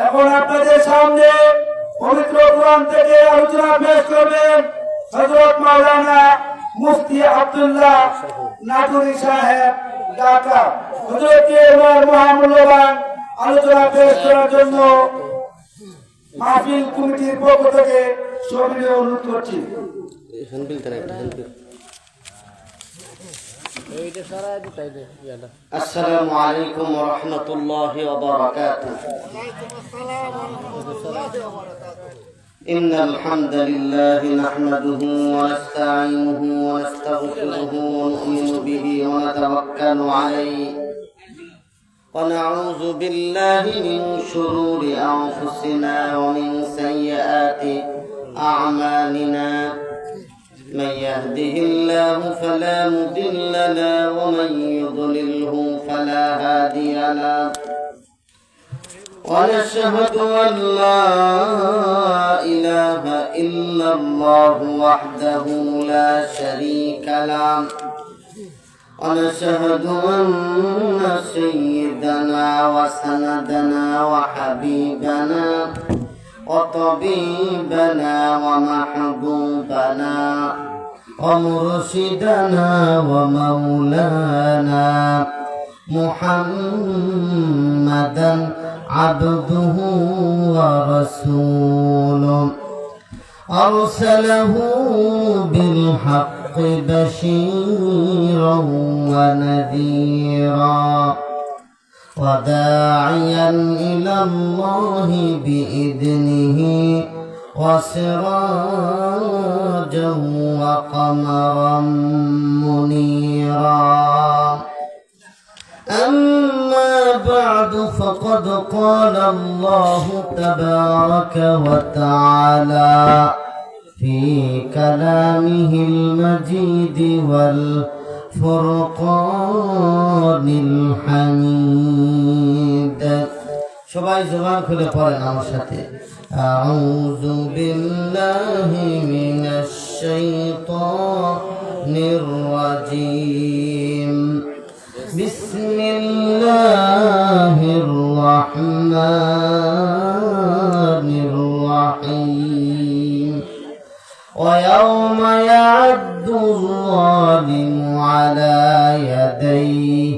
এখন আপনাদের সামনে পবিত্র কোরআন থেকে আলোচনা পেশ করবেন হযরত মাওলানা মুফতি আব্দুল্লাহ নাদুরি সাহেব ঢাকা। হযরতকে ওনার মহামূল্যবান আলোচনা পেশ করার জন্য মাহফিল কমিটির পক্ষ থেকে সবিনয় অনুরোধ করছি। السلام عليكم ورحمة الله وبركاته. إن الحمد لله نحمده ونستعينه ونستغفره ونؤمن به ونتوكل عليه ونعوذ بالله من شرور أنفسنا ومن سيئات أعمالنا. من يهده الله فلا مضل له ومن يضلله فلا هادي له. ونشهد أن لا إله إلا الله وحده لا شريك له. ونشهد أن سيدنا وسندنا وحبيبنا وطبيبنا ومحبوبنا ومرشدنا ومولانا محمدا عبده ورسوله أرسله بالحق بشيرا ونذيرا وداعيا إلى الله بإذنه وسراجا وقمرا منيرا. أما بعد فقد قال الله تبارك وتعالى في كلامه المجيد والفرقان الحميد. সবাই জবান খুলে পড়েন আমার সাথে। أعوذ بالله من الشيطان الرجيم. بسم الله الرحمن الرحيم. ويوم يعد الظالم على يديه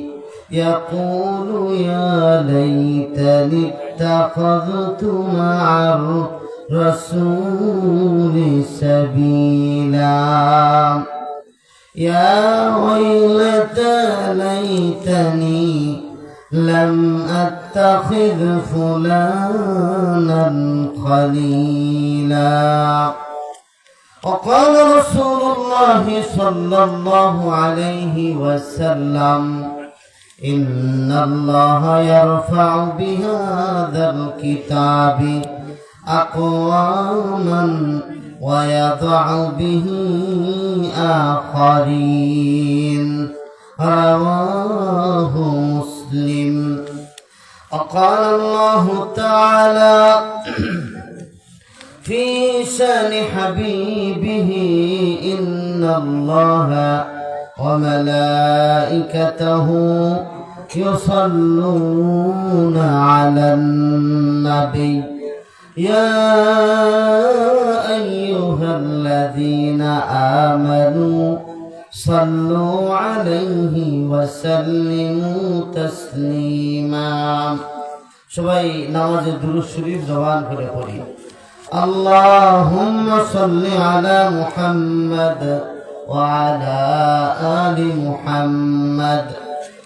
يقول يا ليتني اتخذت مع الرسول سبيلا. يا ويلتى ليتني لم أتخذ فلانا خليلا. وقال رسول الله صلى الله عليه وسلم إن الله يرفع بهذا الكتاب أقواما ويضع به آخرين. رواه مسلم. وقال الله تعالى في شان حبيبه إن الله وملائكته يصلون على النبي يا أيها الذين آمنوا صلوا عليه وسلموا تسليما. সবাই নামাজে দুরূদ শরীফ জবান করে পড়ি। اللهم صل على محمد وعلى آل محمد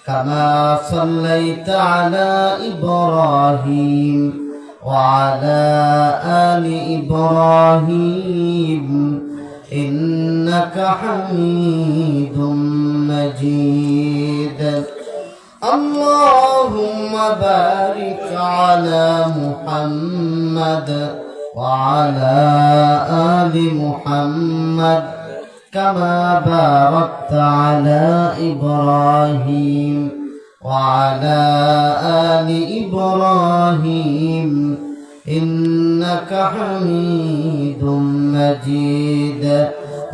كما صليت على إبراهيم وعلى آل إبراهيم إنك حميد مجيد. اللهم بارك على محمد وعلى آل محمد كما باركت على إبراهيم وعلى آل إبراهيم إنك حميد مجيد.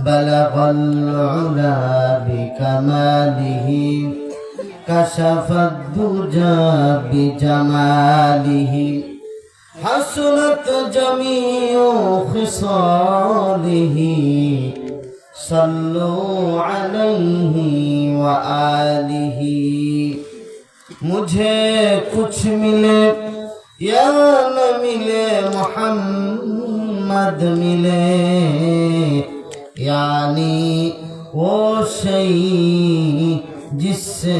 بلغ العلا بكماله كشف الدجى بجماله حسنت جميع خصاله صلوا عليه وآله मुझे कुछ मिले या न मिले मोहम्मद मिले यानी वो शई जिससे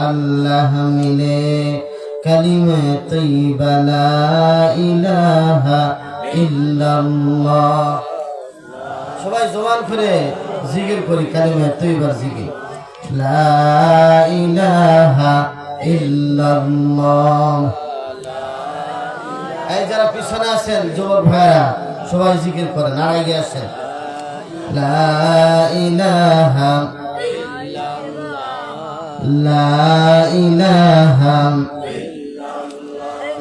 अल्लाह मिले कलिमे तय्यबा ला इलाहा इल्लल्लाह সবাই জবান খুলে জিকির করি কালিমা তয়্যিবার জিকির লা ইলাহা ইল্লাল্লাহ এই যারা পিছনে আছেন যুবক ভাইরা সবাই জিকির করেন আর আগে আসেন লা ইলাহা লা ইলাহা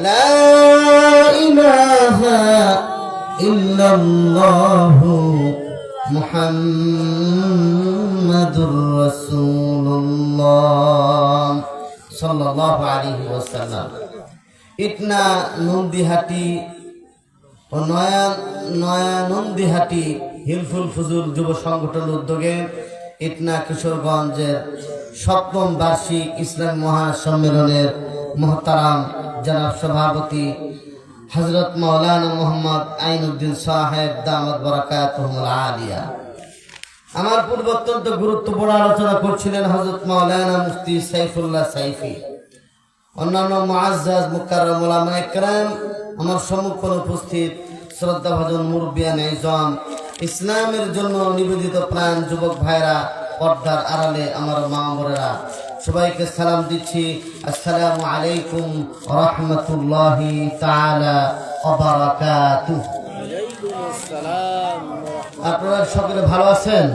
লা ইলাহা ইল্লাল্লাহ মুহাম্মাদুর রাসূলুল্লাহ সাল্লাল্লাহু আলাইহি ওয়াসাল্লাম ইটনা নন্দিহাটি ও নয়া নন্দিহাটি হিলফুল ফুজুল যুব সংগঠন উদ্যোগে ইটনা কিশোরগঞ্জের 7ম বার্ষিক ইসলাম মহাসম্মেলনের মহতারাম জনাব সভাপতি হযরত মাওলানা মোহাম্মদ আইনউদ্দিন সাহেব দামাত বারাকাতুহুল আলিয়া আমার পূর্ব অত্যন্ত গুরুত্বপূর্ণ আলোচনা করছিলেন হযরত মাওলানা মুফতি সাইফুল্লাহ সাইফি অন্যান্য মুআজ্জাজ মুকাররম উলামায়ে কেরাম আমার সম্মুখে উপস্থিত শ্রদ্ধাভাজন মুরব্বিয়ান ইজম ইসলামের জন্য নিবেদিত প্রাণ যুবক ভাইরা পর্দার আড়ালে আমার মা বোনেরা সবাইকে সালাম দিচ্ছি আসসালামু আলাইকুম ওয়া রাহমাতুল্লাহি তাআলা ওয়া বারাকাতুহু ওয়ালাইকুম আসসালাম আপনারা সকলে ভালো আছেন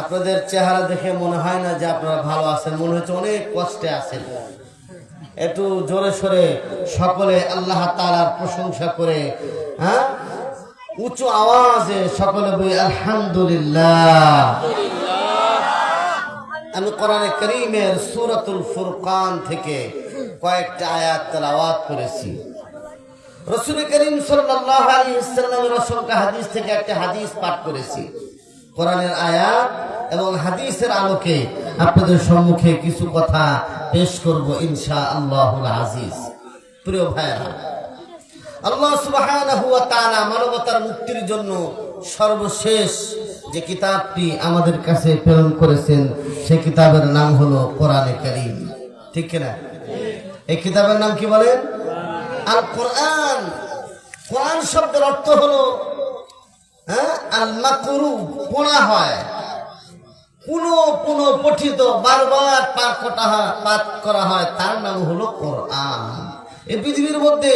আপনাদের চেহারা দেখে মনে হয় না যে আপনারা ভালো আছেন মনে হচ্ছে অনেক কষ্টে আছেন একটু জোরে সোরে সকলে আল্লাহ তাআলার প্রশংসা করে হ্যাঁ উচ্চ আওয়াজে সকলে বলি আলহামদুলিল্লাহ আমি কোরআনে কারীমের সূরাতুল ফুরকান থেকে কয়েকটা আয়াত তেলাওয়াত করেছি রাসূল করিম সাল্লাল্লাহু আলাইহি ওয়াসাল্লামের অসংখ্য হাদিস থেকে একটা হাদিস পাঠ করেছি কোরআনের আয়াত এবং হাদিসের আলোকে আপনাদের সম্মুখে কিছু কথা পেশ করব ইনশাআল্লাহুল আজিজ প্রিয় ভাইরা আল্লাহ সুবহানাহু ওয়া তাআলা মানবতার মুক্তির জন্য সর্বশেষ যে কিতাবটি আমাদের কাছে প্রেরণ করেছেন সেই কিতাবের নাম হলো কোরআনে কারীম ঠিক কি না এই কিতাবের নাম কি বলেন আল কোরআন কোরআন শব্দের অর্থ হলো আল মাকরু পড়া হয় পুনঃ পঠিত বারবার পাঠ করা হয় তার নাম হলো কোরআন এই পৃথিবীর মধ্যে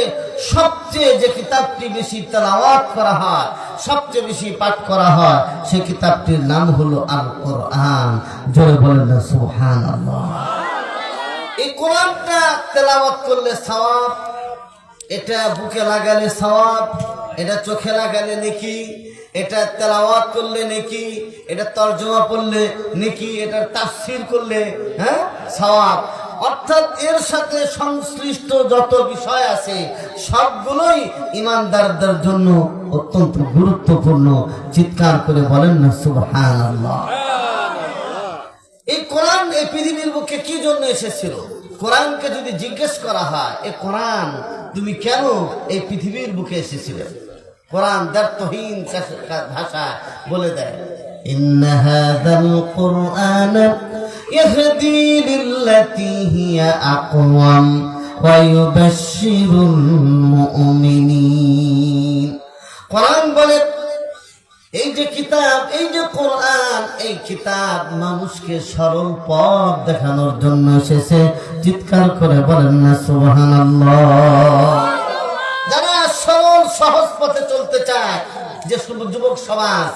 সবচেয়ে যে কিতাবটি বেশি তেলাওয়াত করা হয় সবচেয়ে বেশি পাঠ করা হয় সেই কিতাবটির নাম হলো আল কোরআন জোরে বলেন না সুবহানাল্লাহ এই কোরআনটা তেলাওয়াত করলে সওয়াব এটা বুকে লাগালে সওয়াব এটা চোখে লাগালে নেকি এটা তেলাওয়াত করলে নেকি এটা তরজমা পড়লে নেকি এটা তাফসীর করলে সওয়াব অর্থাৎ এর সাথে সংশ্লিষ্ট যত বিষয় আছে সবগুলোই ঈমানদারদের জন্য অত্যন্ত গুরুত্বপূর্ণ চিৎকার করে বলেন না সুবহানাল্লাহ এই কোরআন এই পৃথিবীর বুকে কি জন্য এসেছিল কোরআনকে যদি জিজ্ঞেস করা হয় এই কোরআন তুমি কেন এই পৃথিবীর বুকে এসেছিলে কোরআন দ্ব্যর্থহীন ভাষা বলে দেয় ইন্না হাযাল কুরআন ইয়াহদি লিল্লাতী হিয়া আকওয়াম ওয়া ইউবাশশিরুল মুমিনিন কোরআন বলে এই যে কিতাব এই যে কোরআন এই কিতাব মানুষকে সরল পথ দেখানোর জন্য এসেছে চিৎকার করে বলেন না সুবহানাল্লাহ যারা সরল সহজ পথে চলতে চায় যে যুবক সমাজ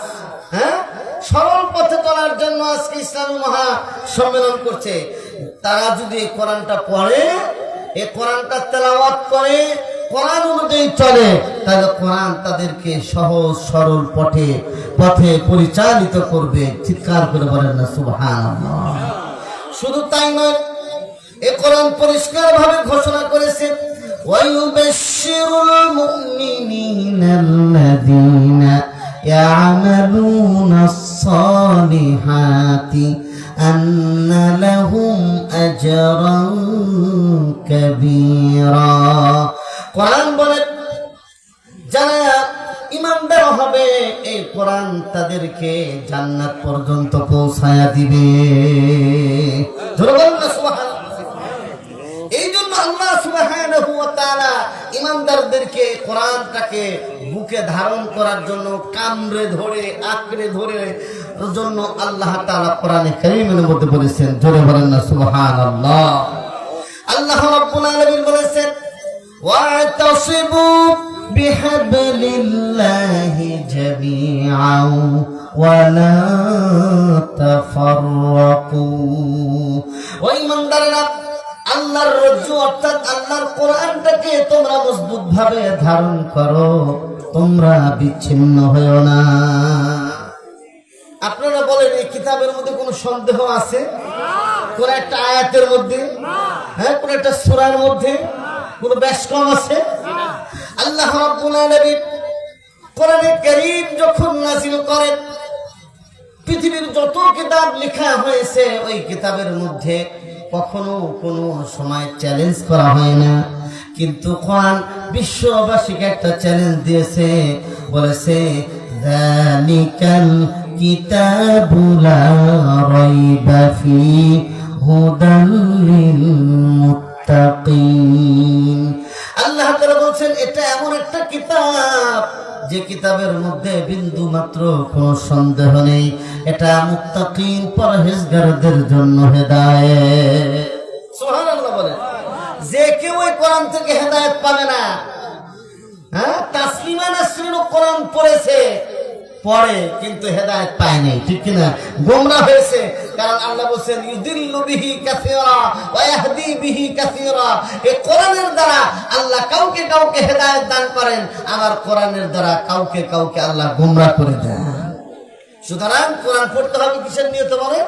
সরল পথে চলার জন্য আজকে ইসলামী মহা সম্মেলন করছে তারা যদি কোরআনটা পড়ে এই কোরআনটা তেলাওয়াত করে কোরআন অনুযায়ী চলে তাহলে কোরআন তাদেরকে সহজ সরল পথে পরিচালিত করবে চিৎকার করে বলেন না সুবহানাল্লাহ শুধু তাই নয় এই কোরআন পরিষ্কার ভাবে ঘোষণা করেছে ويبشر المؤمنين الذين يعملون الصالحات أن لهم أجرا كبيرا কোরআন বলে যারা ইমানদার হবে এই কোরআন তাদেরকে জান্নাত পর্যন্ত পৌঁছায়া দিবে। জোরে বলুন না সুবহানাল্লাহ। এই জন্য আল্লাহ সুবহানাহু ওয়া তাআলা ইমানদারদেরকে কোরআনটাকে বুকে ধারণ করার জন্য কামড়ে ধরে আঁকড়ে ধরে জন্য আল্লাহ তাআলা কোরআনে কারীমের মধ্যে বলেছেন। জোরে বলেন না সুবহানাল্লাহ। আল্লাহ রাব্বুল আলামিন বলেছেন ওয়াতাসিবু বিহাবলিল্লাহি জামিআন ওয়া লা তাফাররাকু। ও ইমানদাররা আল্লাহর রজ্জু অর্থাৎ আল্লাহর কোরআনটাকে তোমরা মজবুত ভাবে ধারণ করো, তোমরা বিচ্ছিন্ন হয়ো না। আপনারা বলেন এই কিতাবের মধ্যে কোনো সন্দেহ আছে? কোন একটা আয়াতের মধ্যে, হ্যাঁ, কোন একটা সূরার মধ্যে কোনো ব্যাসকম আছে? আল্লাহ রাব্বুল আলামিন কোরআনে কারীম যখন নাযিল করেন, পৃথিবীর যত কিতাব লেখা হয়েছে ওই কিতাবের মধ্যে কখনো কোনো সময় চ্যালেঞ্জ করা হয় না, কিন্তু কোরআন বিশ্ববাসীকে একটা চ্যালেঞ্জ দিয়েছে, বলেছে যালিকাল কিতাবু লা রাইবা ফি হুদাল লিল মুত্তাকিন। আল্লাহ তাআলা বলেন এটা এমন একটা কিতাব যে কিতাবের মধ্যে বিন্দু মাত্র কোনো সন্দেহ নেই, এটা মুত্তাকিন পরহেজগারদের জন্য হেদায়েত। সুবহানাল্লাহ বলেন। যে কেউ এই কোরআন থেকে হেদায়েত পাবে না, হ্যাঁ, তাসলিমা নাসরিনও কোরআন পড়েছে, পড়ে কিন্তু হেদায়েত পায় নাই, ঠিক কিনা? গোমরা হয়েছে। কারণ আল্লাহ বলেন ইউদিল্লু বিহি কাসীরা ওয়া ইয়াহদি বিহি কাসীরা। এই কোরআনের দ্বারা আল্লাহ কাউকে কাউকে হেদায়েত দান করেন, আবার কোরআনের দ্বারা কাউকে কাউকে আল্লাহ গোমরা করে দেন। সুতরাং কোরআন পড়তে হবে কিসের নিয়তে বলেন?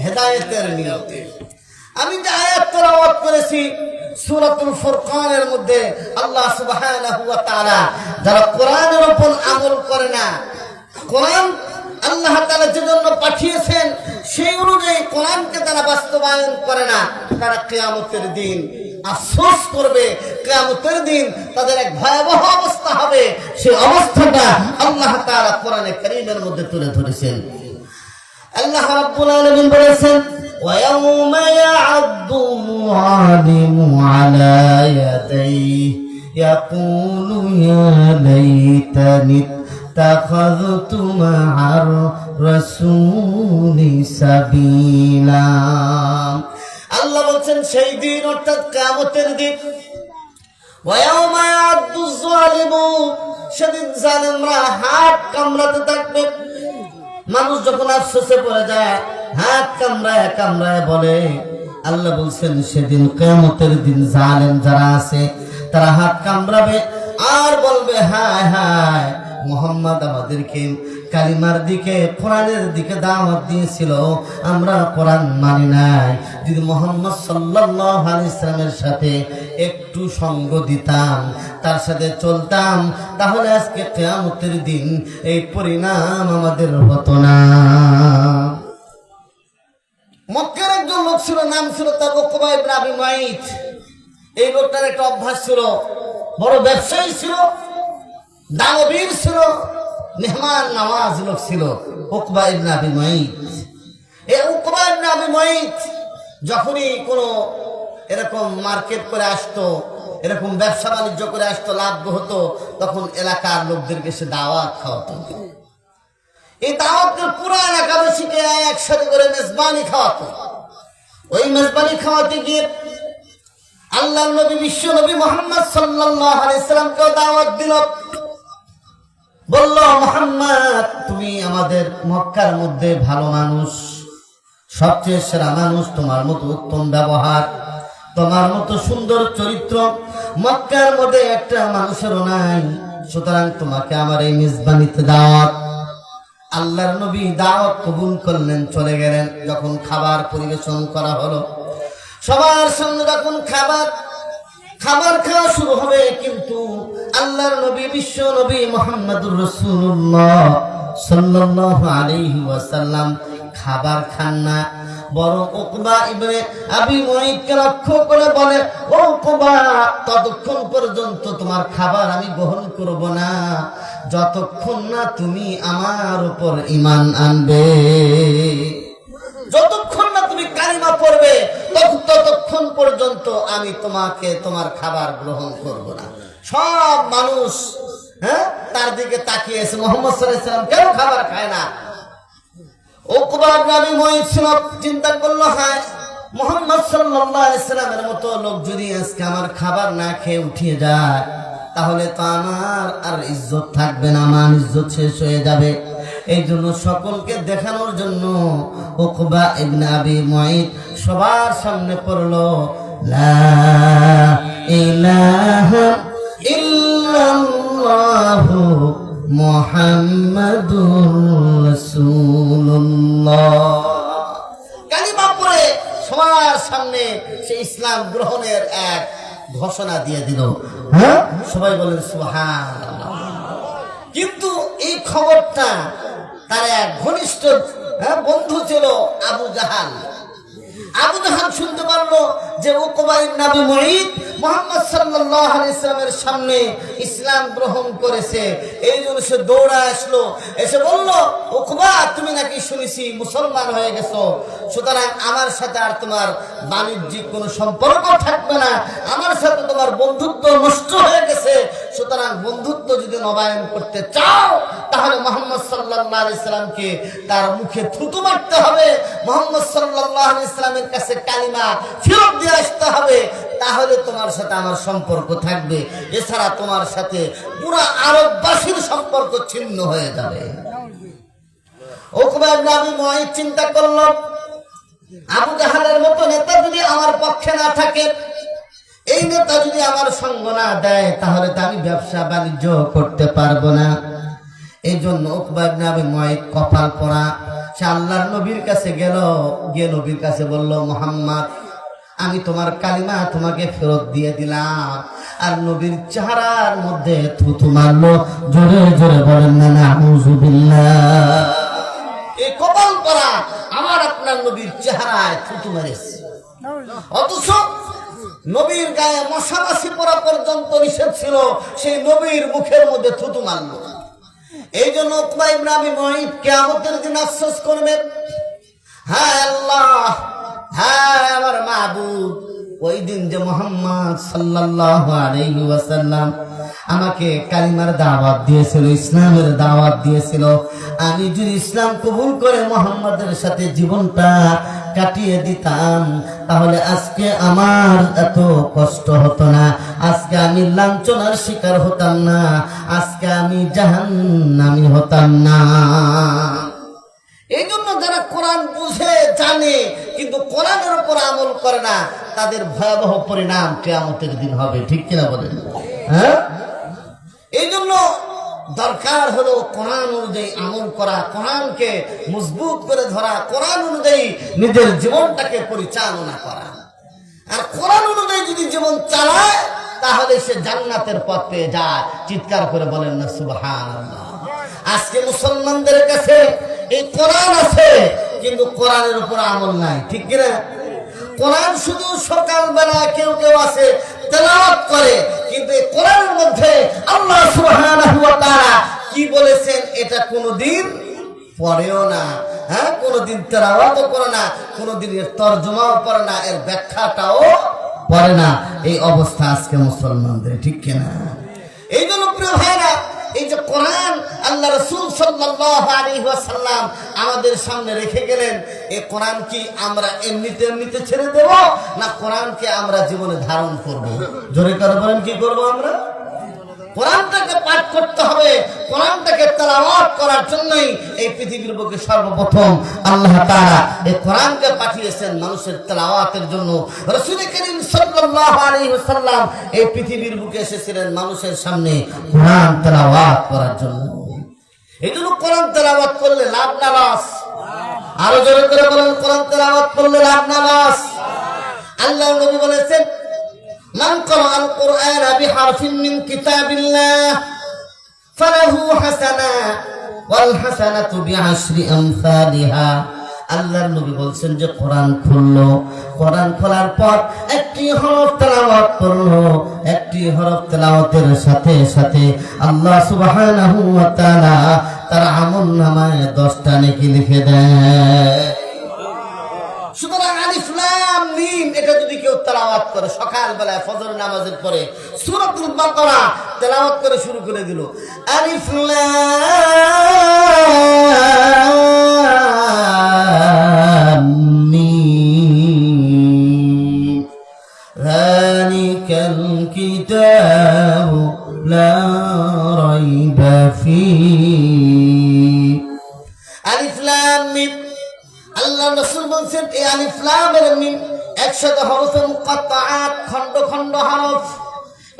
হেদায়েতের নিয়তে। আমি যে আয়াত তেলাওয়াত করেছি সূরাতুল ফুরকানের মধ্যে, আল্লাহ সুবহানাহু ওয়া তাআলা যারা কোরআনের উপর আমল করে না, কোরআন আল্লাহ তাআলা যে জন্য পাঠিয়েছেন সেই অনুযায়ী কোরআনকে তারা বাস্তবায়ন করে না, তারা কিয়ামতের দিন আফসোস করবে। কিয়ামতের দিন তাদের এক ভয়াবহ অবস্থা হবে। সেই অবস্থাটা আল্লাহ তাআলা কোরআনে কারীমের মধ্যে তুলে ধরেছেন। আল্লাহ রাব্বুল আলামিন বলেছেন ওয়ায়াউমা ইয়া'আদ্দু যালিমু আলা ইয়াদাইহি ইয়াকুলু ইয়া লাইতানি ইত্তাখাযতু মা'আর রাসূলি সাবিলা। আল্লাহ বলেন সেই দিন অর্থাৎ কিয়ামতের দিন, ওয়ায়াউমা ইয়া'আদ্দু যালিমু, সেদিন জালেমরা হাত কামড়াতে থাকবে। মানুষ যখন আফসোসে পড়ে যায় হাত কামড়ায় কামড়ায় বলে, আল্লাহ বলছেন সেদিন কিয়ামতের দিন জালেম যারা আছে তারা হাত কামড়াবে আর বলবে হায় হায়, মুহাম্মদ আমাদেরকে কালিমার দিকে কোরআনের দিকে দাওয়াত দিয়েছিল, আমরা কোরআন মানি নাই। যদি মুহাম্মদ সাল্লাল্লাহু আলাইহি সাল্লামের সাথে একটু সঙ্গ দিতাম, তার সাথে চলতাম, তাহলে আজকে কিয়ামতের দিন এই পরিণাম আমাদের হতো না। মক্কার একজন লোক ছিল, নাম ছিল তার উকবা ইবনে আবি মুআইত। এই লোকটার একটা অভ্যাস ছিল, বড় ব্যবসায়ী ছিল, দানবীর ছিল, মেহমান নওয়াজ লোক ছিল উকবা ইবনে আবি মুআইত। এই উকবা ইবনে আবি মুআইত যখনই কোনো এরকম মার্কেট করে আসতো, এরকম ব্যবসা বাণিজ্য করে আসতো, লাভ হতো, তখন এলাকার লোকদেরকে সে দাওয়াত খাওয়াতো। এই দাওয়াতের পুরো এলাকাবাসীকে একসাথে করে মেজবানি খাওয়াতো। ওই মেজবানি খাওয়াতে গিয়ে আল্লাহর নবী বিশ্ব নবী মুহাম্মদ সাল্লাল্লাহু আলাইহি সাল্লামকে দাওয়াত দিল। বলল, মুহাম্মদ তুমি আমাদের মক্কার মধ্যে ভালো মানুষ, সবচেয়ে সেরা মানুষ, তোমার মতো উত্তম ব্যবহার, তোমার মতো সুন্দর চরিত্র মক্কার মধ্যে একটা মানুষেরও নাই, সুতরাং তোমাকে আমার এই মেজবানিতে দাওয়াত। আল্লাহর নবী দাওয়াত কবুল করলেন, চলে গেলেন। যখন খাবার পরিবেশন করা হলো, সবার সামনে যখন খাবার খাবার খাওয়া শুরু হবে, কিন্তু আল্লাহর নবী বিশ্ব নবী মুহাম্মদুর রাসূলুল্লাহ সাল্লাল্লাহু আলাইহি ওয়াসাল্লাম খাবার খান না, বরং উকবা ইবনে আবি মুঈতকে লক্ষ্য করে বলে, ও উকবা, ততক্ষণ পর্যন্ত তোমার খাবার আমি গ্রহণ করব না যতক্ষণ না তুমি আমার উপর ঈমান আনবে। যতক্ষণ না তুমি কালিমা পড়বে ততক্ষণ পর্যন্ত আমি তোমার খাবার গ্রহণ করব না। সব মানুষ তার দিকে তাকিয়ে আছে, মুহাম্মদ সাল্লাল্লাহু আলাইহি ওয়াসাল্লাম কেন খাবার খায় না? উকবা ইবনে আবি মুঈত চিন্তা করলো, হ্যাঁ, মুহাম্মদ সাল্লাল্লাহু আলাইহি ওয়াসাল্লামের মতো লোক যদি আজকে আমার খাবার না খেয়ে উঠিয়ে যায়, তাহলে তো আমার আর ইজ্জত থাকবে না, আমার ইজ্জত শেষ হয়ে যাবে। এই জন্য সকলকে দেখানোর জন্য উকবা ইবনে আবি মুঈত সবার সামনে পড়লো, লা ইলাহা ইল্লাল্লাহু মুহাম্মাদুর রাসূলুল্লাহ। কালিমা পড়ে সবার সামনে সে ইসলাম গ্রহণের এক ঘোষণা দিয়ে দিল। সবাই বলেন সুবহানাল্লাহ। কিন্তু এই খবরটা তার এক ঘনিষ্ঠ বন্ধু ছিল আবু জাহাল। আবু জাহাল শুনতে পারলো যে উকবা ইবনে আবি মুঈত মুহাম্মদ সাল্লাল্লাহু আলাইহি ওয়াসাল্লামের সামনে ইসলাম গ্রহণ করেছে। এই জন্য সে দৌড়া আসলো, এসে বলল, উকবা, তুমি নাকি শুনেছি মুসলমান হয়ে গেছো, সুতরাং আমার সাথে আর তোমার বাণিজ্যিক কোনো সম্পর্ক থাকবে না, আমার সাথে তোমার বন্ধুত্ব নষ্ট হয়ে গেছে। সুতরাং বন্ধুত্ব যদি নবায়ন করতে চাও, তাহলে মুহাম্মদ সাল্লাল্লাহু আলাইহি ওয়াসাল্লামকে তার মুখে থুতু মারতে হবে, মুহাম্মদ সাল্লাল্লাহু আলাইহি ওয়াসাল্লামের কাছে কালিমা ফেরত দিয়ে আসতে হবে, তাহলে তোমার সাথে আমার সম্পর্ক থাকবে, এছাড়া তোমার সাথে পুরা আরববাসীর সম্পর্ক ছিন্ন হয়ে যাবে। উকবা ইবনে আবি মুঈত চিন্তা করলো, আবু জাহালের মতো নেতা যদি আমার পক্ষে না থাকে, এই নেতা যদি আমার সঙ্গ না দেয়, তাহলে তো আমি ব্যবসা বাণিজ্য করতে পারবো না। এই জন্য উকবা ইবনে আবি মুঈত কপাল পোড়া, সে আল্লাহর নবীর কাছে গেল, গিয়ে নবীর কাছে বলল, মুহাম্মদ, আমি তোমার কালিমা তোমাকে ফেরত দিয়ে দিলাম। আর নবীর চেহারার মধ্যে থুতু মারলো। জোরে জোরে বলেন না নাউযুবিল্লাহ। এই কপাল পোড়া আমার আপনার নবীর চেহারায় থুতু মেরেছে, অথচ নবীর গায়ে মশামাছি পড়া পর্যন্ত নিষেধ ছিল, সেই নবীর মুখের মধ্যে থুতু মারলো। এই জন্য উকবা ইবনে আবি মুঈত কিয়ামতের দিন আফসোস করবে, হ্যাঁ আল্লাহ, হ্যাঁ আমার মাবুদ, ওই দিন যে মুহাম্মদ সাল্লাল্লাহু আলাইহি ওয়াসাল্লাম আমাকে কালিমার দাওয়াত দিয়েছিল, ইসলামের দাওয়াত দিয়েছিল, আমি যদি ইসলাম কবুল করে মুহাম্মাদের সাথে জীবনটা কাটিয়ে দিতাম, তাহলে আজকে আমার এত কষ্ট হতো না, আজকে আমি লাঞ্ছনার শিকার হতাম না, আজকে আমি জাহান্নামী হতাম না। এই জন্য যারা কোরআন বুঝে জানে কিন্তু কোরআনের উপর আমল করে না, তাদের ভয়াবহ পরিণাম কিয়ামতের দিন হবে। ঠিক কিনা বলেন? হ্যাঁ, এই জন্য দরকার হলো কোরআন অনুযায়ী আমল করা, কোরআনকে মজবুত করে ধরা, কোরআন অনুযায়ী নিজের জীবনটাকে পরিচালনা করা। আর কোরআন অনুযায়ী যদি জীবন চালায়, তাহলে সে জান্নাতের পথ পেয়ে যায়। চিৎকার করে বলেন না সুবহানাল্লাহ। আজকে মুসলমানদের কাছে এই কোরআন আছে, কিন্তু কোরআনের উপর আমল নাই। ঠিক কিনা? কোরআন শুধু সকালবেলা কেউ কেউ আছে তেলাওয়াত করে, কিন্তু এই কোরআনের মধ্যে আল্লাহ সুবহানাহু ওয়া তাআলা কি বলেছেন এটা কোনোদিন পড়েও না, হ্যাঁ, কোনোদিন তেলাওয়াতও করে না, কোনোদিন এর তরজমাও করে না, এর ব্যাখ্যাটাও পড়ে না। এই অবস্থা আজকে মুসলমানদের। ঠিক কিনা? এই জন্য প্রিয় ভাইরা, এই যে কোরআন আল্লাহ রাসূল সাল্লাল্লাহু আলাইহি ওয়াসাল্লাম আমাদের সামনে রেখে গেলেন, এই কোরআন কি আমরা এমনিতে ছেড়ে দেব, না কোরআনকে আমরা জীবনে ধারণ করব? জোরে করে বলেন, কি করব আমরা? কোরআনটাকে পাঠ করতে হবে। কোরআনটাকে তেলাওয়াত করার জন্যই এই পৃথিবীর বুকে সর্বপ্রথম আল্লাহ তাআলা এই কোরআনকে পাঠিয়েছেন মানুষের তেলাওয়াতের জন্য। রাসূল করিম সাল্লাল্লাহু আলাইহি ওয়াসাল্লাম এই পৃথিবীর বুকে এসেছিলেন মানুষের সামনে কোরআন তেলাওয়াত করার জন্য। এই জন্য কোরআন তেলাওয়াত করলে লাভ না লস? আরো জোরে করে বলেন, কোরআন তেলাওয়াত করলে লাভ না লস? আল্লাহর নবী বলেছেন, মান ক্বারাআল কুরআনা বিহারফিন মিন কিতাবিল্লাহ ফালাহু হাসানা ওয়াল হাসানাতু বিআশরি আমসালিহা। আল্লাহর নবী বলছেন যে কোরআন খুললো, কোরআন খোলার পর একটি হরফ তেলাওয়াত করলো, একটি হরফ তেলাওয়াতের সাথে সাথে আল্লাহ সুবহানাহু ওয়া তাআলা তার আমলনামায় 10টা নেকি লিখে দেয়। সুতরাং আলিফ লাম মিম এটা যদি কেউ তেলাওয়াত করে সকালবেলায় ফজর নামাজের পরে সূরাতুল বাকারা তেলাওয়াত করে শুরু করে দিল, আলিফ লাম মিম যালিকাল কিতাবু লা রাইবা ফীহি। আলিফ লাম মিম আল্লাহ রাসূল বলেন এই আলিফ লাম এর মিম একসাথে হরফে মুকাত্তাআত খন্ড খন্ড হরফ,